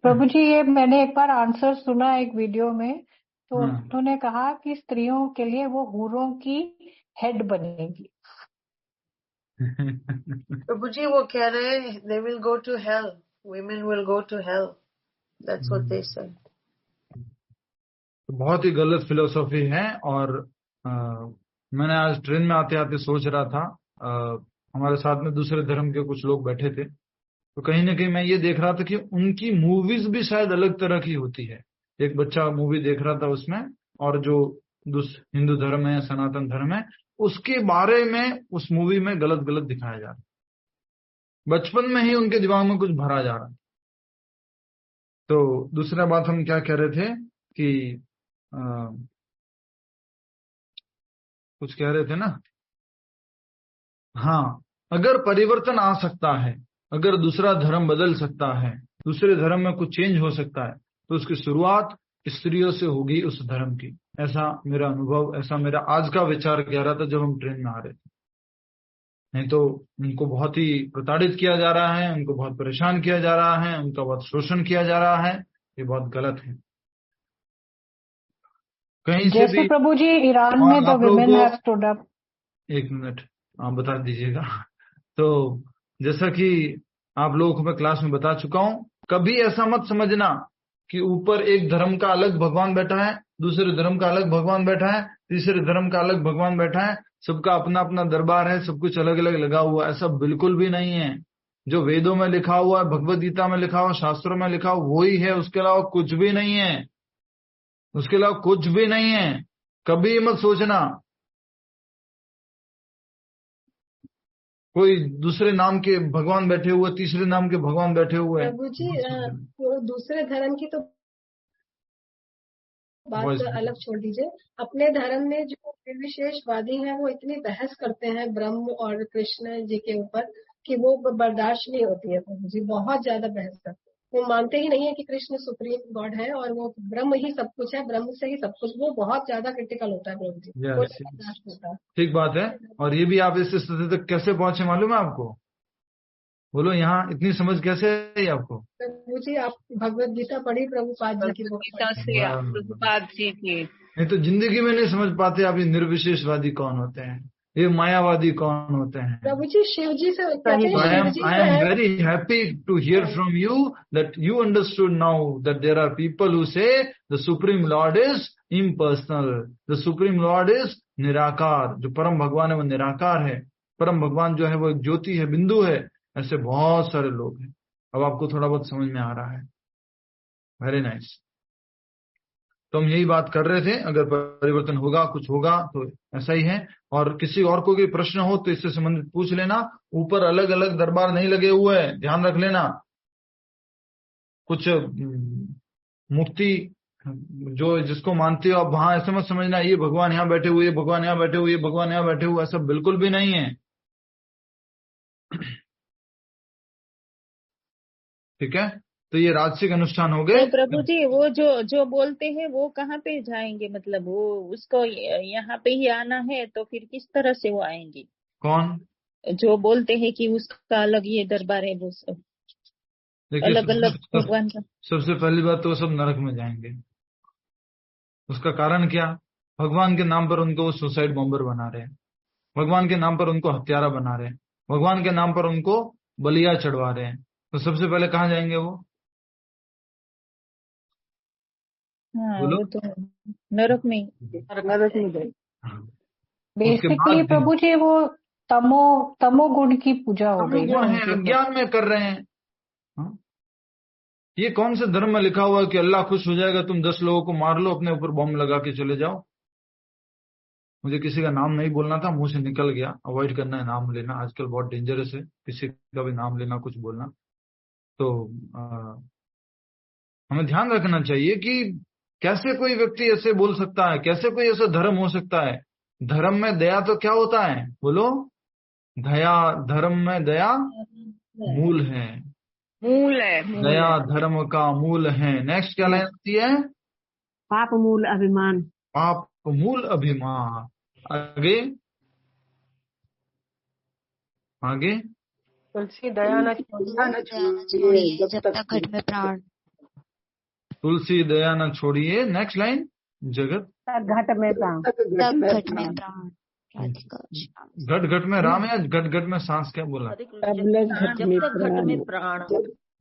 प्रभु जी ये मैंने एक बार आंसर सुना एक वीडियो में, तो उन्होंने कहा कि स्त्रियों के लिए वो हूरों की हेड बनेगी। प्रभु जी वो कह रहे हैं they will go to hell, women will go to hell, that's what they said। बहुत ही गलत फिलोसॉफी है। और मैंने आज ट्रेन में आते आते सोच रहा था, हमारे साथ में दूसरे धर्म के कुछ लोग बैठे थे, तो कहीं ना कहीं मैं ये देख रहा था कि उनकी मूवीज भी शायद अलग तरह की होती है। एक बच्चा मूवी देख रहा था उसमें, और जो हिंदू धर्म है, सनातन धर्म है, उसके बारे में उस मूवी में गलत गलत दिखाया जा रहा, बचपन में ही उनके दिमाग में कुछ भरा जा रहा। तो दूसरा बात हम क्या कह रहे थे कि कुछ कह रहे थे ना, हाँ, अगर परिवर्तन आ सकता है, अगर दूसरा धर्म बदल सकता है, दूसरे धर्म में कुछ चेंज हो सकता है, तो उसकी शुरुआत स्त्रियों से होगी उस धर्म की। ऐसा मेरा अनुभव, ऐसा मेरा आज का विचार कह रहा था जब हम ट्रेन में आ रहे थे। नहीं तो उनको बहुत ही प्रताड़ित किया जा रहा है, उनको बहुत परेशान किया जा रहा है, उनका बहुत शोषण किया जा रहा है, ये बहुत गलत है। कहीं से भी प्रभु जी ईरान में the women have stood up. एक मिनट आप बता दीजिएगा। तो जैसा कि आप लोगों को मैं क्लास में बता चुका हूं, कभी ऐसा मत समझना कि ऊपर एक धर्म का अलग भगवान बैठा है, दूसरे धर्म का अलग भगवान बैठा है, तीसरे धर्म का अलग भगवान बैठा है, सबका अपना अपना दरबार है, सब कुछ अलग अलग लगा हुआ। ऐसा बिल्कुल भी नहीं है। जो वेदों में लिखा हुआ है, भगवद गीता में लिखा हुआ, शास्त्रों में लिखा हुआ, वही है, उसके अलावा कुछ भी नहीं है, उसके अलावा कुछ भी नहीं है। कभी मत सोचना कोई दूसरे नाम के भगवान बैठे हुए, तीसरे नाम के भगवान बैठे हुए हैं। प्रभु जी वो दूसरे धर्म की तो बात अलग छोड़ दीजिए। अपने धर्म में जो निर्विशेषवादी हैं वो इतनी बहस करते हैं ब्रह्म और कृष्ण जी के ऊपर कि वो बर्दाश्त नहीं होती है प्रभु जी, बहुत ज्यादा बहस करते हैं। वो मानते ही नहीं है कि कृष्ण सुप्रीम गॉड है और वो ब्रह्म ही सब कुछ है, ब्रह्म से ही सब कुछ। वो बहुत ज्यादा क्रिटिकल होता है प्रभु जी, वो बर्दाश्त होता है। ठीक बात है। और ये भी आप इस स्थिति तक कैसे पहुंचे मालूम है आपको? बोलो, यहाँ इतनी समझ कैसे है आपको? प्रभु जी आप भगवत गीता पढ़ी प्रभुपाद जी की, प्रभुपाद जी की। नहीं तो जिंदगी में नहीं समझ पाते आप ये निर्विशेषवादी कौन होते हैं, ये मायावादी कौन होते हैं। प्रभु जी शिव जी से I am very happy to hear from you that you understood now that there are people who say the Supreme Lord is impersonal, the Supreme Lord is निराकार। जो परम भगवान है वो निराकार है, परम भगवान जो है वो एक ज्योति है, बिंदु है। ऐसे बहुत सारे लोग हैं। अब आपको थोड़ा बहुत समझ में आ रहा है। Very nice. तो हम यही बात कर रहे थे, अगर परिवर्तन होगा, कुछ होगा तो ऐसा ही है। और किसी और को कोई प्रश्न हो तो इससे संबंधित पूछ लेना। ऊपर अलग अलग दरबार नहीं लगे हुए हैं, ध्यान रख लेना। कुछ मुक्ति जो जिसको मानते हो आप, वहां ऐसे मत समझना ये भगवान यहाँ बैठे हुए, भगवान यहाँ बैठे हुए, भगवान यहाँ बैठे हुए, ऐसा बिल्कुल भी नहीं है। ठीक है, तो ये राजसिक अनुष्ठान हो गए। तो प्रभु जी वो जो बोलते हैं वो कहाँ पे जाएंगे? मतलब वो उसको यहाँ पे ही आना है तो फिर किस तरह से वो आएंगे? कौन जो बोलते हैं कि उसका अलग ये दरबार है, वो सब अलग अलग भगवान का। सबसे पहली बात तो सब नरक में जाएंगे। उसका कारण क्या? भगवान के नाम पर उनको सुसाइड बॉम्बर बना रहे हैं, भगवान के नाम पर उनको हत्यारा बना रहे हैं, भगवान के नाम पर उनको बलिया चढ़वा रहे हैं। तो सबसे पहले कहाँ जाएंगे वो? हाँ, वो तो नरक में जाए। बेसिकली प्रभु जी वो तमो गुण की पूजा हो गई है, अज्ञान में कर रहे हैं। ये कौन से धर्म में लिखा हुआ है कि अल्लाह खुश हो जाएगा तुम 10 लोगों को मार लो, अपने ऊपर बम लगा के चले जाओ? मुझे किसी का नाम नहीं बोलना था, मुंह से निकल गया। अवॉइड करना है नाम लेना, आजकल बहुत डेंजरस है किसी का भी नाम लेना, कुछ बोलना। तो हमें ध्यान रखना चाहिए कि कैसे कोई व्यक्ति ऐसे बोल सकता है, कैसे कोई ऐसा धर्म हो सकता है। धर्म में दया तो क्या होता है? बोलो, दया, धर्म में दया मूल है, दया धर्म का मूल है। नेक्स्ट क्या लाइन आती है? पाप मूल अभिमान, पाप मूल अभिमान। आगे तुलसी दया न छोड़िए जब तक घट में प्राण। तुलसी दया न छोड़िए। नेक्स्ट लाइन, जगत घट में प्राण, घट में प्राण। घट घट में राम है, घट घट में सांस, क्या बोला? जब तक घट में प्राण,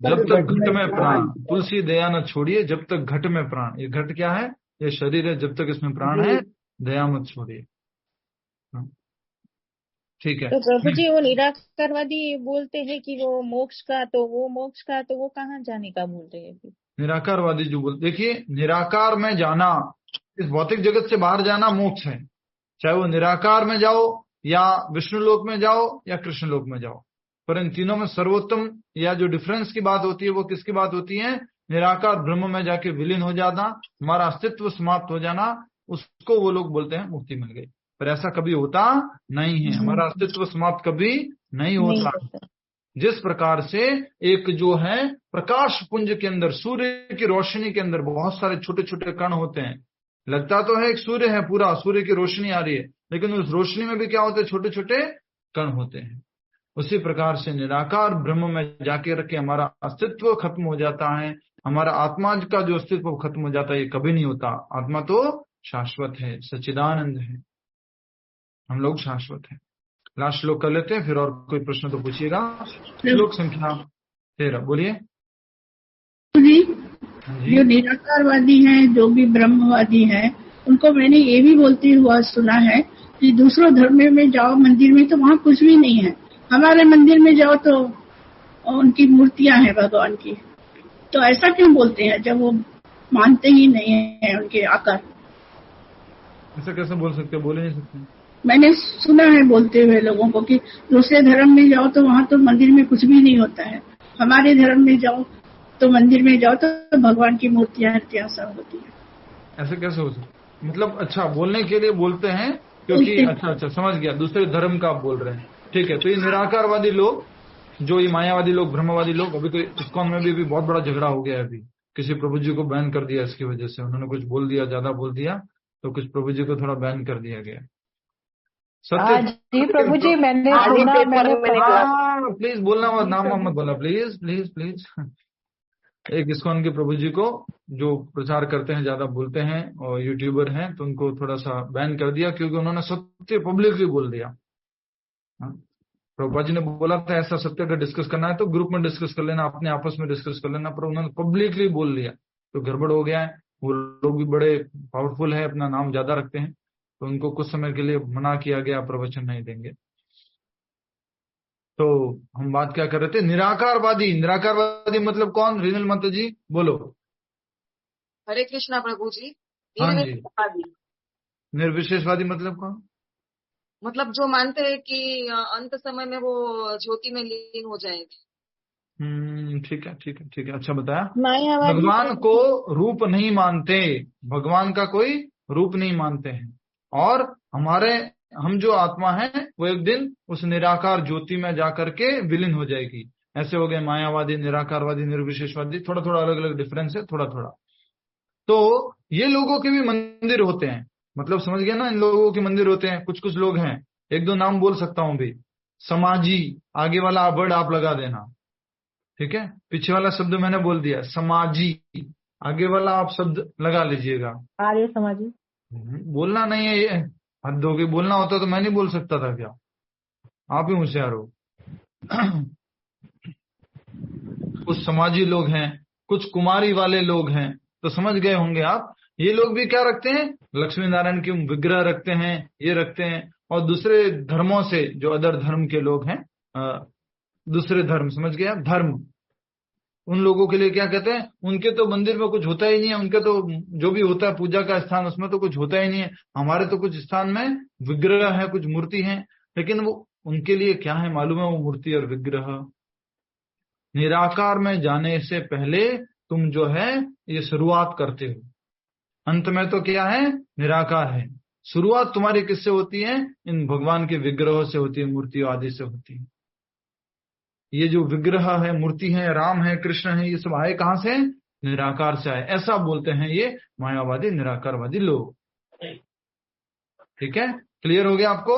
जब तक घट में प्राण। तुलसी दया न छोड़िए जब तक घट में प्राण। ये घट क्या है? ये शरीर है। जब तक इसमें प्राण है दया मत छोड़िए। ठीक है। तो प्रभु जी वो निराकारवादी बोलते हैं कि वो मोक्ष का, तो वो कहाँ जाने का बोल रहे हैं? निराकारवादी जो बोलते, देखिए निराकार में जाना, इस भौतिक जगत से बाहर जाना मोक्ष है। चाहे वो निराकार में जाओ या विष्णु लोक में जाओ या कृष्ण लोक में जाओ, पर इन तीनों में सर्वोत्तम या जो डिफरेंस की बात होती है वो किसकी बात होती है? निराकार ब्रह्म में जाके विलीन हो जाना, हमारा अस्तित्व समाप्त हो जाना, उसको वो लोग बोलते हैं मुक्ति मिल गई। पर ऐसा कभी होता नहीं है, हमारा अस्तित्व समाप्त कभी नहीं होता। जिस प्रकार से एक जो है प्रकाश पुंज के अंदर, सूर्य की रोशनी के अंदर बहुत सारे छोटे छोटे कण होते हैं। लगता तो है एक सूर्य है, पूरा सूर्य की रोशनी आ रही है, लेकिन उस रोशनी में भी क्या होते हैं? छोटे छोटे कण होते हैं। उसी प्रकार से निराकार ब्रह्म में जाके रखे हमारा अस्तित्व खत्म हो जाता है, हमारा आत्मा का जो अस्तित्व खत्म हो जाता है। ये कभी नहीं होता। आत्मा तो शाश्वत है, सच्चिदानंद है, हम लोग शाश्वत है। लास्ट श्लोक कर लेते हैं, फिर और कोई प्रश्न तो पूछिएगा। श्लोक संख्या 13 बोलिए। जो निराकारवादी हैं, जो भी ब्रह्मवादी हैं, उनको मैंने ये भी बोलते हुआ सुना है कि दूसरों धर्म में जाओ मंदिर में तो वहाँ कुछ भी नहीं है, हमारे मंदिर में जाओ तो उनकी मूर्तियां हैं भगवान की। तो ऐसा क्यों बोलते हैं जब वो मानते ही नहीं है उनके आकार? ऐसा कैसे बोल सकते? बोल नहीं सकते। मैंने सुना है बोलते हुए लोगों को कि दूसरे धर्म में जाओ तो वहाँ तो मंदिर में कुछ भी नहीं होता है, हमारे धर्म में जाओ तो मंदिर में जाओ तो भगवान की मूर्तियां इत्यादि होती है। ऐसे कैसे हो सकता? मतलब अच्छा बोलने के लिए बोलते हैं क्योंकि अच्छा समझ गया, दूसरे धर्म का आप बोल रहे हैं, ठीक है। तो ये निराकारवादी लोग, जो ये मायावादी लोग, ब्रह्मवादी लोग, अभी तो इस्कॉन में भी बहुत बड़ा झगड़ा हो गया है। अभी किसी प्रभु जी को बैन कर दिया इसकी वजह से, उन्होंने कुछ बोल दिया, ज्यादा बोल दिया, तो कुछ प्रभु जी को थोड़ा बैन कर दिया गया। सत्य जी प्रभु जी, मैंने सुना, मैंने पढ़ा। प्लीज बोलना मत, नाम मत बोलना, प्लीज प्लीज प्लीज। एक इस्कॉन के प्रभु जी को जो प्रचार करते हैं, ज्यादा बोलते हैं और यूट्यूबर हैं, तो उनको थोड़ा सा बैन कर दिया क्योंकि उन्होंने सत्य पब्लिकली बोल दिया। प्रभुपाद जी ने बोला था ऐसा सत्य का डिस्कस करना है तो ग्रुप में डिस्कस कर लेना, अपने आपस में डिस्कस कर लेना, पर उन्होंने पब्लिकली बोल लिया तो गड़बड़ हो गया है। वो लोग भी बड़े पावरफुल है, अपना नाम ज्यादा रखते हैं, तो उनको कुछ समय के लिए मना किया गया, प्रवचन नहीं देंगे। तो हम बात क्या कर रहे थे? निराकारवादी। निराकारवादी मतलब कौन? रीनल माता जी बोलो। हरे कृष्णा प्रभु जी। हाँ जी। निर्विशेषवादी मतलब कौन? मतलब जो मानते हैं कि अंत समय में वो ज्योति में लीन हो जाएंगे। ठीक है ठीक है ठीक है, अच्छा बताया। मायावादी भगवान को रूप नहीं मानते, भगवान का कोई रूप नहीं मानते हैं, और हम जो आत्मा है वो एक दिन उस निराकार ज्योति में जाकर के विलीन हो जाएगी। ऐसे हो गए मायावादी, निराकारवादी, निर्विशेषवादी, थोड़ा थोड़ा अलग अलग डिफरेंस है, थोड़ा थोड़ा। तो ये लोगों के भी मंदिर होते हैं, मतलब समझ गए ना, इन लोगों के मंदिर होते हैं। कुछ कुछ लोग हैं, एक दो नाम बोल सकता हूं भी। समाजी, आगे वाला वर्ड आप लगा देना, ठीक है। पीछे वाला शब्द मैंने बोल दिया, समाजी, आगे वाला आप शब्द लगा लीजिएगा। आर्य समाजी बोलना नहीं है, ये हद होगी। बोलना होता तो मैं नहीं बोल सकता था क्या? आप ही होशियार हो। कुछ समाजी लोग हैं, कुछ कुमारी वाले लोग हैं, तो समझ गए होंगे आप। ये लोग भी क्या रखते हैं? लक्ष्मी नारायण के विग्रह रखते हैं, ये रखते हैं। और दूसरे धर्मों से, जो अदर धर्म के लोग हैं, दूसरे धर्म, समझ गए आप, धर्म, उन लोगों के लिए क्या कहते हैं? उनके तो मंदिर में कुछ होता ही नहीं है, उनके तो जो भी होता है पूजा का स्थान, उसमें तो कुछ होता ही नहीं है। हमारे तो कुछ स्थान में विग्रह है, कुछ मूर्ति है, लेकिन वो उनके लिए क्या है मालूम है? वो मूर्ति और विग्रह। निराकार में जाने से पहले तुम जो है ये शुरुआत करते हो, अंत में तो क्या है? निराकार है। शुरुआत तुम्हारी किससे होती है? इन भगवान के विग्रहों से होती है, मूर्ति आदि से होती है। ये जो विग्रह है, मूर्ति है, राम है, कृष्ण है, ये सब आए कहां से? निराकार से आए। ऐसा बोलते हैं ये मायावादी, निराकारवादी लोग। ठीक है, क्लियर हो गया आपको?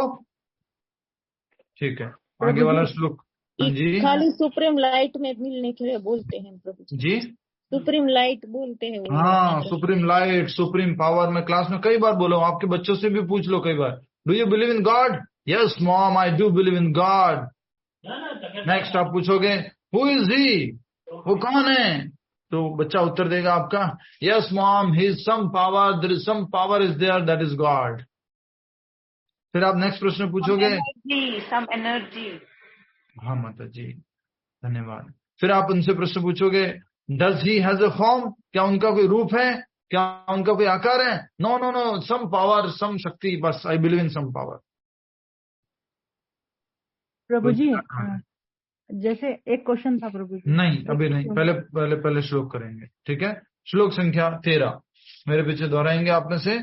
ठीक है, आगे वाला श्लोक। जी, खाली सुप्रीम लाइट में मिलने के लिए बोलते हैं प्रभु जी। सुप्रीम लाइट बोलते हैं वो। हाँ, सुप्रीम लाइट, सुप्रीम पावर। मैं क्लास में कई बार बोला हूँ, आपके बच्चों से भी पूछ लो कई बार, do you believe in God? Yes mom, I do believe in God. Next आप पूछोगे हु इज ही, वो कौन है? तो बच्चा उत्तर देगा आपका, yes mom, he is some power, there is some power is there, that is God. फिर आप नेक्स्ट प्रश्न पूछोगे, सम एनर्जी। हाँ माता जी, धन्यवाद। फिर आप उनसे प्रश्न पूछोगे, does he has a form, क्या उनका कोई रूप है, क्या उनका कोई आकार है? No no no, some power, some शक्ति, बस I believe in some power. प्रभु जी, जैसे एक क्वेश्चन था प्रभु जी। नहीं, अभी नहीं, पहले श्लोक करेंगे, ठीक है। श्लोक संख्या 13 मेरे पीछे दोहराएंगे आप में से।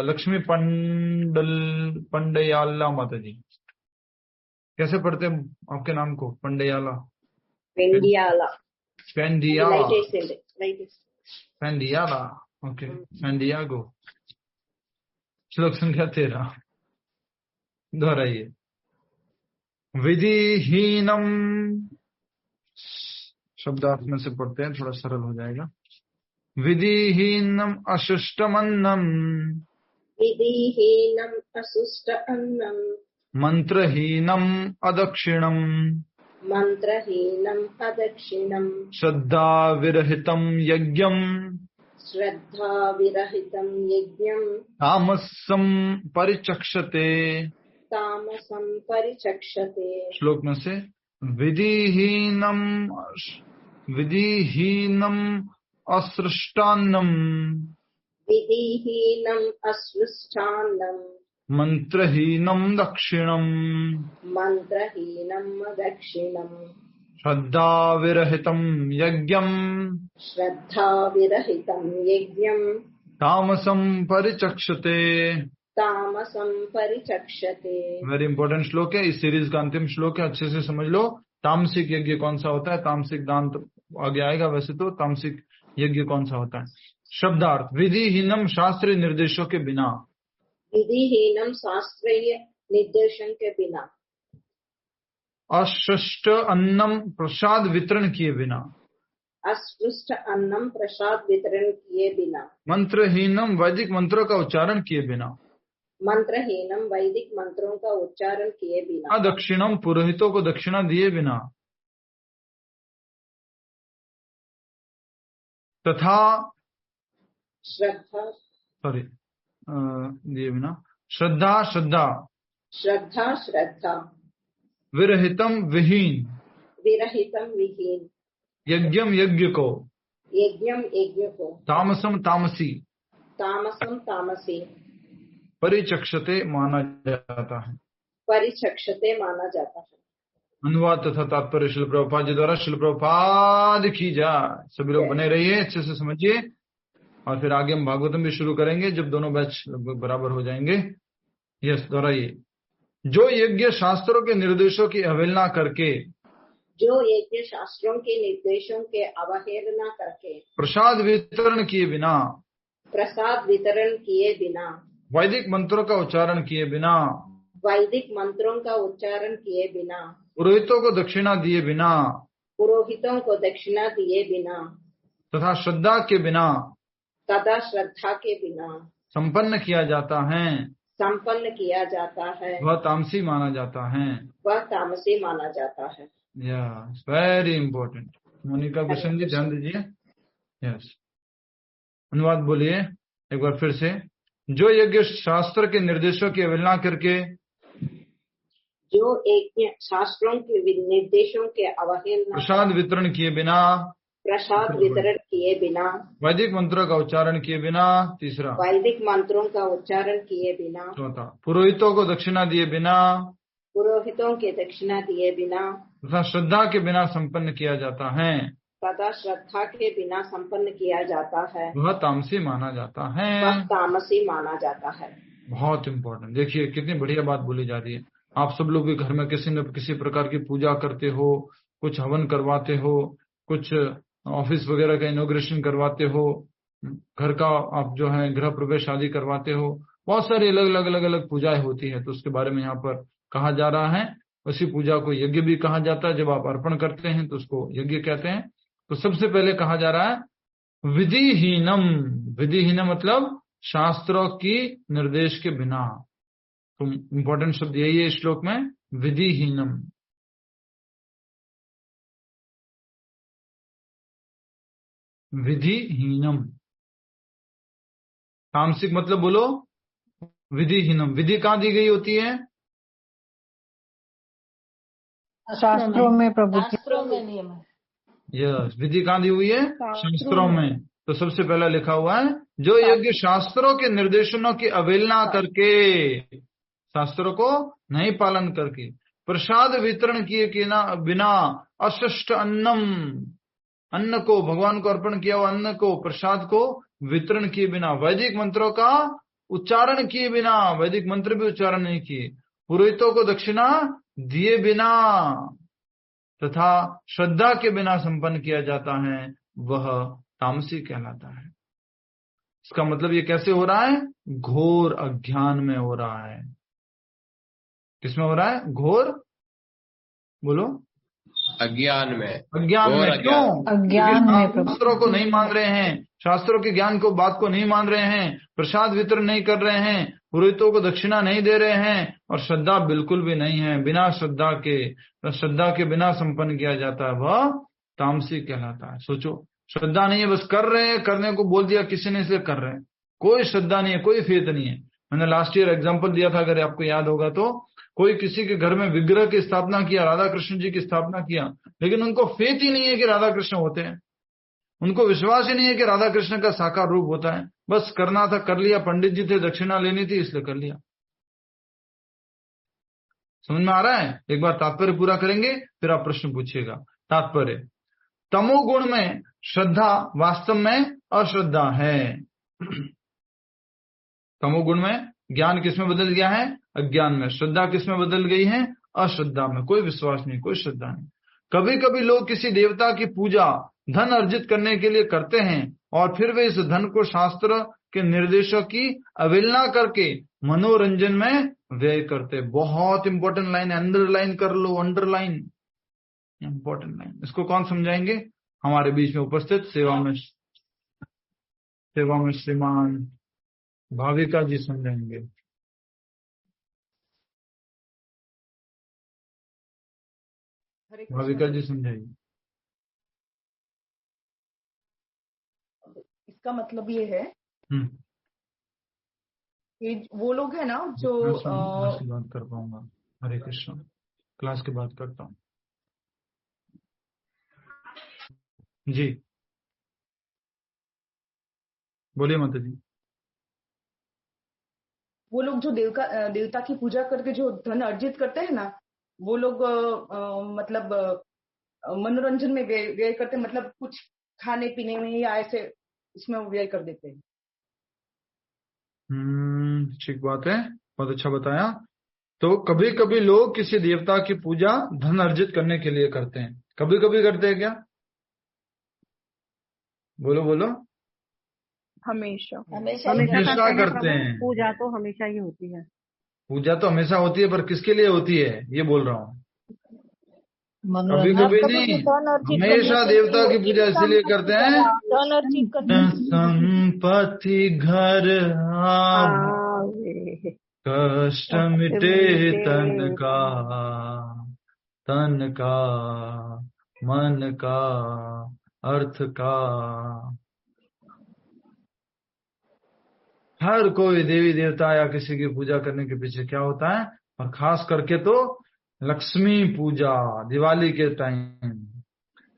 लक्ष्मी पंडयाला माता जी, कैसे पढ़ते हैं आपके नाम को? पंडयाला, पेंडियाला, पेंडियाला, ओके, पेंडियागो। श्लोक संख्या 13 दोहराइए। विधिहीनम, शब्दार्थ में से पढ़ते हैं, थोड़ा सरल हो जाएगा। विधिहीनम अशिष्टमन्नम, विधिहीनम अशिष्ट अन्नम, मंत्रहीनम अदक्षिणम, मंत्रहीनम अदक्षिणम, श्रद्धा विरहितम यज्ञम, श्रद्धा विरहितम यज्ञम, तामसम परिचक्षते, तामसम परिचक्षते। श्लोक में से विधिहीनम असृष्टान्नम, विधिहीनम अस्पृष्टान्नम, मंत्रहीनम दक्षिणम, मंत्रहीनम दक्षिणम, श्रद्धा विरहितम यज्ञम, श्रद्धा विरहितम यज्ञम, तामसम परिचक्षते। तामसं परिचक्षते। वेरी इंपॉर्टेंट श्लोक है, इस सीरीज का अंतिम श्लोक है, अच्छे से समझ लो। तामसिक यज्ञ कौन सा होता है, तामसिक दान तो आगे आएगा, वैसे तो तामसिक यज्ञ कौन सा होता है। शब्दार्थ, विधिहीनम शास्त्रीय निर्देशों के बिना। विधिहीनम शास्त्रीय निर्देशों के बिना। अशिष्ट अन्नम प्रसाद वितरण किए बिना। अस्पृष्ट अन्नम प्रसाद वितरण किए बिना। मंत्रहीनम वैदिक मंत्रों का उच्चारण किए बिना। मंत्रहीनम वैदिक मंत्रों का उच्चारण किए बिना। अदक्षिणम पुरोहितों को दक्षिणा दिए बिना। तथा श्रद्धा दिए बिना। श्रद्धा श्रद्धा। श्रद्धा श्रद्धा। विरहितम विहीन। विरहितम विहीन। यज्ञम यज्ञ को। यज्ञम यज्ञ को। तामसम तामसी। तामसम तामसी। परिचक्षते माना जाता है। परिचक्षते माना जाता है। अनुवाद तथा तात्पर्य शिल प्रभुपाद जी द्वारा। शिल प्रभुपाद की जाए। सभी लोग बने रहिए, अच्छे से समझिए, और फिर आगे हम भागवतम भी शुरू करेंगे जब दोनों बैच लगभग बराबर हो जाएंगे। यस, दोहराइए। जो यज्ञ शास्त्रों के निर्देशों की अवहेलना करके। जो यज्ञ शास्त्रों के निर्देशों के अवहेलना करके। प्रसाद वितरण किए बिना। प्रसाद वितरण किए बिना। वैदिक मंत्रों का उच्चारण किए बिना। वैदिक मंत्रों का उच्चारण किए बिना। पुरोहितों को दक्षिणा दिए बिना। पुरोहितों को दक्षिणा दिए बिना। तथा श्रद्धा के बिना। तथा श्रद्धा के बिना। संपन्न किया जाता है। संपन्न किया जाता है। वह तामसी माना जाता है। वह तामसी माना जाता है। Yes, very important. Monika Krishna ji ध्यान दीजिए। यस, अनुवाद बोलिए एक बार फिर से। जो यज्ञ शास्त्र के निर्देशों की अवहेलना करके। जो यज्ञ शास्त्रों के निर्देशों के अवहेलना। प्रसाद वितरण किए बिना। प्रसाद वितरण किए बिना। वैदिक मंत्रों का उच्चारण किए बिना। तीसरा, वैदिक मंत्रों का उच्चारण किए बिना। चौथा, पुरोहितों को दक्षिणा दिए बिना। पुरोहितों के दक्षिणा दिए बिना। तथा श्रद्धा के बिना संपन्न किया जाता है। तथा श्रद्धा के बिना संपन्न किया जाता है। वह तामसी माना जाता है। वह तामसी माना जाता है। बहुत इंपॉर्टेंट। देखिए कितनी बढ़िया बात बोली जा रही है। आप सब लोग भी घर में किसी न किसी प्रकार की पूजा करते हो, कुछ हवन करवाते हो, कुछ ऑफिस वगैरह का इनॉग्रेशन करवाते हो, घर का आप जो है गृह प्रवेश आदि करवाते हो, बहुत सारी अलग अलग पूजाएं होती है। तो उसके बारे में यहाँ पर कहा जा रहा है। उसी पूजा को यज्ञ भी कहा जाता है। जब आप अर्पण करते हैं तो उसको यज्ञ कहते हैं। तो सबसे पहले कहा जा रहा है विधिहीनम। विधिहीनम मतलब शास्त्रों की निर्देश के बिना। तो इंपॉर्टेंट शब्द यही है इस श्लोक में, विधिहीनम। विधिहीनम। तामसिक मतलब बोलो विधिहीनम। विधि कहाँ दी गई होती है? शास्त्रों में प्रभु जी। शास्त्रों में नियम है। यस, विधि कहाँ दी हुई है? शास्त्रों में। तो सबसे पहला लिखा हुआ है जो यज्ञ शास्त्रों के निर्देशों की अवहेलना करके, शास्त्रों को नहीं पालन करके, प्रसाद वितरण किए बिना, अशिष्ट अन्नम, अन्न को, भगवान को अर्पण किया हुआ अन्न को, प्रसाद को वितरण किए बिना, वैदिक मंत्रों का उच्चारण किए बिना, वैदिक मंत्र भी उच्चारण नहीं किए, पुरोहितों को दक्षिणा दिए बिना तथा श्रद्धा के बिना संपन्न किया जाता है, वह तामसी कहलाता है। इसका मतलब ये कैसे हो रहा है? घोर अज्ञान में हो रहा है। किसमें हो रहा है? घोर, बोलो, अज्ञान में। अज्ञान में। क्यों? अज्ञान में। शास्त्रों को नहीं मान रहे हैं, शास्त्रों के ज्ञान को, बात को नहीं मान रहे हैं, प्रसाद वितरण नहीं कर रहे हैं, पुरोहितों को दक्षिणा नहीं दे रहे हैं, और श्रद्धा बिल्कुल भी नहीं है। बिना श्रद्धा के बिना संपन्न किया जाता है, वह तामसी कहलाता है। सोचो, श्रद्धा नहीं है, बस कर रहे हैं, करने को बोल दिया किसी ने इसलिए कर रहे हैं, कोई श्रद्धा नहीं है, कोई फेथ नहीं है। मैंने लास्ट ईयर एग्जाम्पल दिया था, अगर आपको याद होगा तो, कोई किसी के घर में विग्रह की स्थापना किया, राधा कृष्ण जी की स्थापना किया, लेकिन उनको फेथ ही नहीं है कि राधा कृष्ण होते हैं, उनको विश्वास ही नहीं है कि राधा कृष्ण का साकार रूप होता है। बस करना था, कर लिया, पंडित जी थे, दक्षिणा लेनी थी इसलिए कर लिया। समझ में आ रहा है? एक बार तात्पर्य पूरा करेंगे फिर आप प्रश्न पूछिएगा। तात्पर्य, तमोगुण में श्रद्धा वास्तव में अश्रद्धा है। तमोगुण में ज्ञान किसमें बदल गया है? अज्ञान में। श्रद्धा किसमें बदल गई है? अश्रद्धा में। कोई विश्वास नहीं, कोई श्रद्धा नहीं। कभी कभी लोग किसी देवता की पूजा धन अर्जित करने के लिए करते हैं और फिर वे इस धन को शास्त्र के निर्देशों की अवहेलना करके मनोरंजन में व्यय करते। बहुत इंपॉर्टेंट लाइन, अंडरलाइन कर लो, अंडरलाइन, इंपॉर्टेंट लाइन। इसको कौन समझाएंगे? हमारे बीच में उपस्थित सेवा में श्रीमान भाविका जी समझाएंगे। भाविका जी समझाइए। इसका मतलब ये है कि वो लोग है ना जो क्लास की बात कर पाऊंगा। हरे कृष्ण, क्लास की बात करता हूँ जी। बोलिए माता जी। वो लोग जो देवता की पूजा करके जो धन अर्जित करते हैं ना, वो लोग मतलब मनोरंजन में व्यय करते, मतलब कुछ खाने पीने में या ऐसे इसमें व्यय कर देते हैं। ठीक बात है, बहुत अच्छा बताया। तो कभी कभी लोग किसी देवता की पूजा धन अर्जित करने के लिए करते हैं। कभी कभी करते हैं क्या? बोलो बोलो। हमेशा करते हैं। पूजा तो हमेशा ही होती है। पूजा तो हमेशा होती है, पर किसके लिए होती है ये बोल रहा हूँ। कभी कभी नहीं, हमेशा देवता की पूजा इसलिए करते हैं संपत्ति घर कष्ट मिटे तन का मन का अर्थ का। हर कोई देवी देवता या किसी की पूजा करने के पीछे क्या होता है, और खास करके तो लक्ष्मी पूजा दिवाली के टाइम।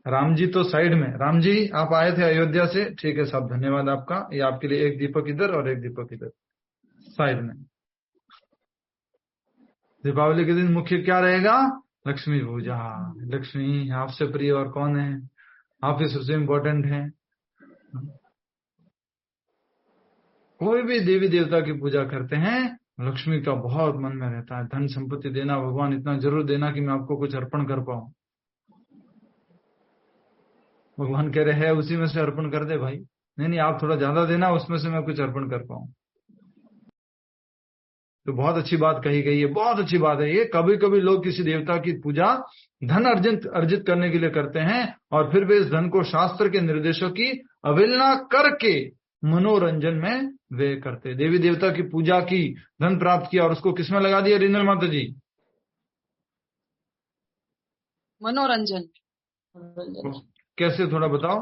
राम जी तो साइड में। राम जी आप आए थे अयोध्या से, ठीक है साहब, धन्यवाद आपका। ये आपके लिए एक दीपक इधर और एक दीपक इधर साइड में। दीपावली के दिन मुख्य क्या रहेगा? लक्ष्मी पूजा। लक्ष्मी आपसे प्रिय और कौन है? आप ही सबसे इम्पोर्टेंट है। कोई भी देवी देवता की पूजा करते हैं, लक्ष्मी का बहुत मन में रहता है। धन संपत्ति देना, भगवान इतना जरूर देना कि मैं आपको कुछ अर्पण कर पाऊं। भगवान कह रहे हैं उसी में से अर्पण कर दे भाई। नहीं आप थोड़ा ज्यादा देना, उसमें से मैं कुछ अर्पण कर पाऊं। तो बहुत अच्छी बात कही गई है, बहुत अच्छी बात है ये। कभी कभी लोग किसी देवता की पूजा धन अर्जित करने के लिए करते हैं और फिर वे इस धन को शास्त्र के निर्देशों की अवहेलना करके मनोरंजन में व्यय करते। देवी देवता की पूजा की, धन प्राप्त किया और उसको किसमें लगा दिया रिंदल माता जी? मनोरंजन। कैसे, थोड़ा बताओ।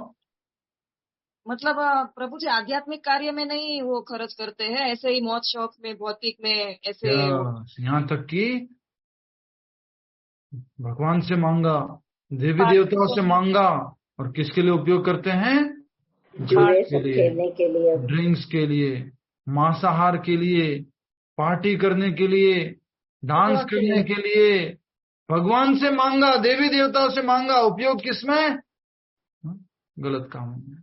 मतलब प्रभु जी आध्यात्मिक कार्य में नहीं वो खर्च करते हैं, ऐसे ही मौज शौक में, भौतिक में ऐसे। यहाँ तक कि भगवान से मांगा, देवी देवताओं से मांगा, और किसके लिए उपयोग करते हैं? खेलने के लिए, ड्रिंक्स के लिए, मांसाहार के लिए, पार्टी करने के लिए, डांस करने के लिए। भगवान से मांगा, देवी देवताओं से मांगा, उपयोग किसमें? गलत काम में।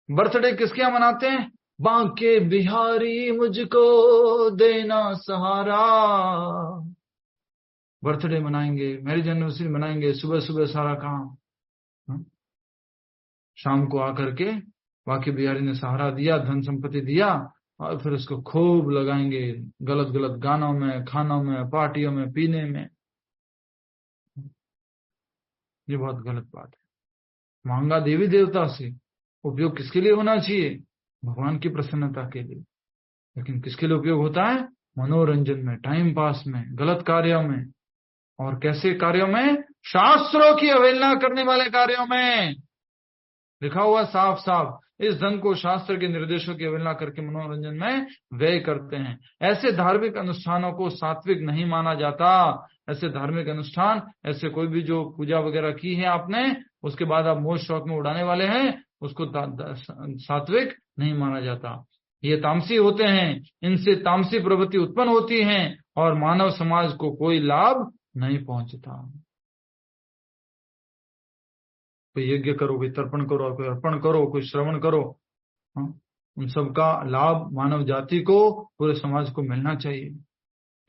बर्थडे किसके यहाँ मनाते हैं? बांके बिहारी मुझको देना सहारा। बर्थडे मनाएंगे, मैरिज एनिवर्सरी मनाएंगे, सुबह सुबह सारा काम, शाम को आकर के बांके बिहारी ने सहारा दिया, धन संपत्ति दिया, और फिर उसको खूब लगाएंगे गलत गलत गानों में, खानों में, पार्टियों में, पीने में। ये बहुत गलत बात है। मांगा देवी देवता से, उपयोग किसके लिए होना चाहिए? भगवान की प्रसन्नता के लिए। लेकिन किसके लिए उपयोग होता है? मनोरंजन में, टाइम पास में, गलत कार्यों में। और कैसे कार्यों में? शास्त्रों की अवहेलना करने वाले कार्यों में। लिखा हुआ साफ साफ, इस धन को शास्त्र के निर्देशों की अवहेलना करके मनोरंजन में व्यय करते हैं। ऐसे धार्मिक अनुष्ठानों को सात्विक नहीं माना जाता। ऐसे धार्मिक अनुष्ठान, ऐसे कोई भी जो पूजा वगैरह की है आपने, उसके बाद आप मौज शौक में उड़ाने वाले हैं, उसको सात्विक नहीं माना जाता। ये तामसी होते हैं, इनसे तामसी प्रवृत्ति उत्पन्न होती है और मानव समाज को कोई लाभ नहीं पहुंचता। कोई यज्ञ करो, कोई तर्पण करो, कोई अर्पण करो, कोई श्रवण करो, उन सबका लाभ मानव जाति को, पूरे समाज को मिलना चाहिए।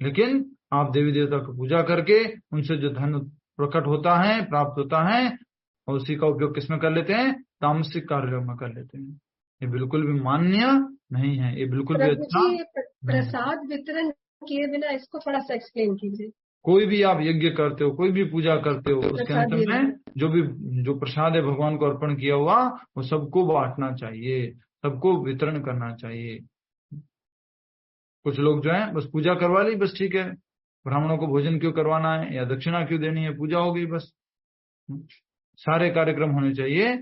लेकिन आप देवी देवता की पूजा करके उनसे जो धन प्रकट होता है, प्राप्त होता है, और उसी का उपयोग किसमें कर लेते हैं? तामसिक कार्यों में कर लेते हैं। ये बिल्कुल भी मान्य नहीं है, ये बिल्कुल भी अच्छा। प्रसाद वितरण किए बिना इसको थोड़ा सा एक्सप्लेन कीजिए। कोई भी आप यज्ञ करते हो, कोई भी पूजा करते हो, उसके अंत में जो प्रसाद है भगवान को अर्पण किया हुआ, वो सबको बांटना चाहिए, सबको वितरण करना चाहिए। कुछ लोग जो है बस पूजा करवा ली, बस ठीक है, ब्राह्मणों को भोजन क्यों करवाना है या दक्षिणा क्यों देनी है, पूजा हो गई बस। सारे कार्यक्रम होने चाहिए,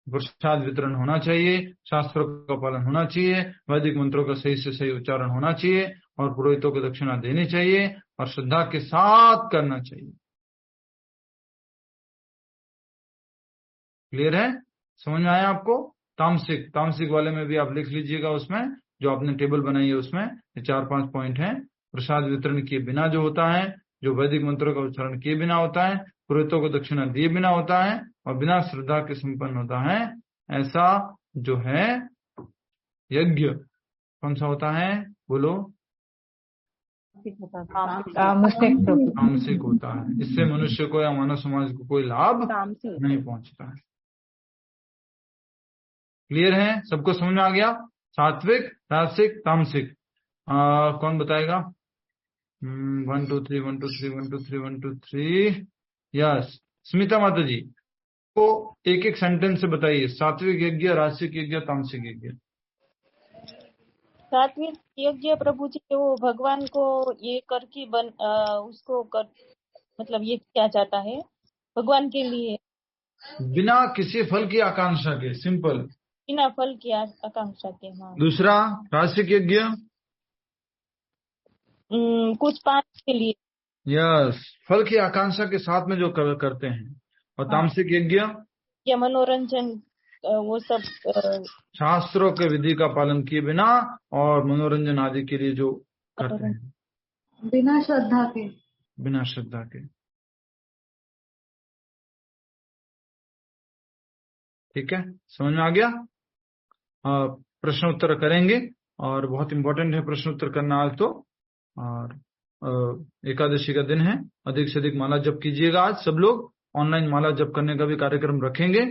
प्रसाद वितरण होना चाहिए, शास्त्रों का पालन होना चाहिए, वैदिक मंत्रों का सही से सही उच्चारण होना चाहिए, और पुरोहितों को दक्षिणा देनी चाहिए, और श्रद्धा के साथ करना चाहिए। क्लियर है? समझ में आया आपको? तामसिक वाले में भी आप लिख लीजिएगा, उसमें जो आपने टेबल बनाई है उसमें 4-5 पॉइंट हैं। प्रसाद वितरण किए बिना जो होता है, जो वैदिक मंत्रों का उच्चारण किए बिना होता है, पुरोहितों को दक्षिणा दिए बिना होता है, और बिना श्रद्धा के संपन्न होता है, ऐसा जो है यज्ञ कौन सा होता है? बोलो। तामसिक होता है। इससे मनुष्य को या मानव समाज को कोई लाभ नहीं पहुंचता है। क्लियर है? सबको समझ में आ गया? सात्विक, राजसिक, तामसिक। कौन बताएगा? 1 2 3 1 2 3 1 2 3 1 2 3। यस, स्मिता माता जी को एक एक सेंटेंस से बताइए, सात्विक यज्ञ, राजसिक यज्ञ, तामसिक यज्ञ। सात्विक यज्ञ प्रभु जी वो भगवान को ये करके उसको मतलब ये किया जाता है भगवान के लिए, बिना किसी फल की आकांक्षा के, सिंपल, बिना फल की आकांक्षा के। हाँ। दूसरा राजसिक यज्ञ कुछ पाने के लिए, यस, फल की आकांक्षा के साथ में जो करते हैं। और तामसिक यज्ञ या मनोरंजन, वो सब शास्त्रों के विधि का पालन किए बिना और मनोरंजन आदि के लिए जो करते हैं, बिना श्रद्धा के। बिना श्रद्धा के। ठीक है, समझ में आ गया? प्रश्न उत्तर करेंगे, और बहुत इंपॉर्टेंट है प्रश्न उत्तर करना आज तो। और एकादशी का दिन है, अधिक से अधिक माला जप कीजिएगा। आज सब लोग ऑनलाइन माला जप करने का भी कार्यक्रम रखेंगे।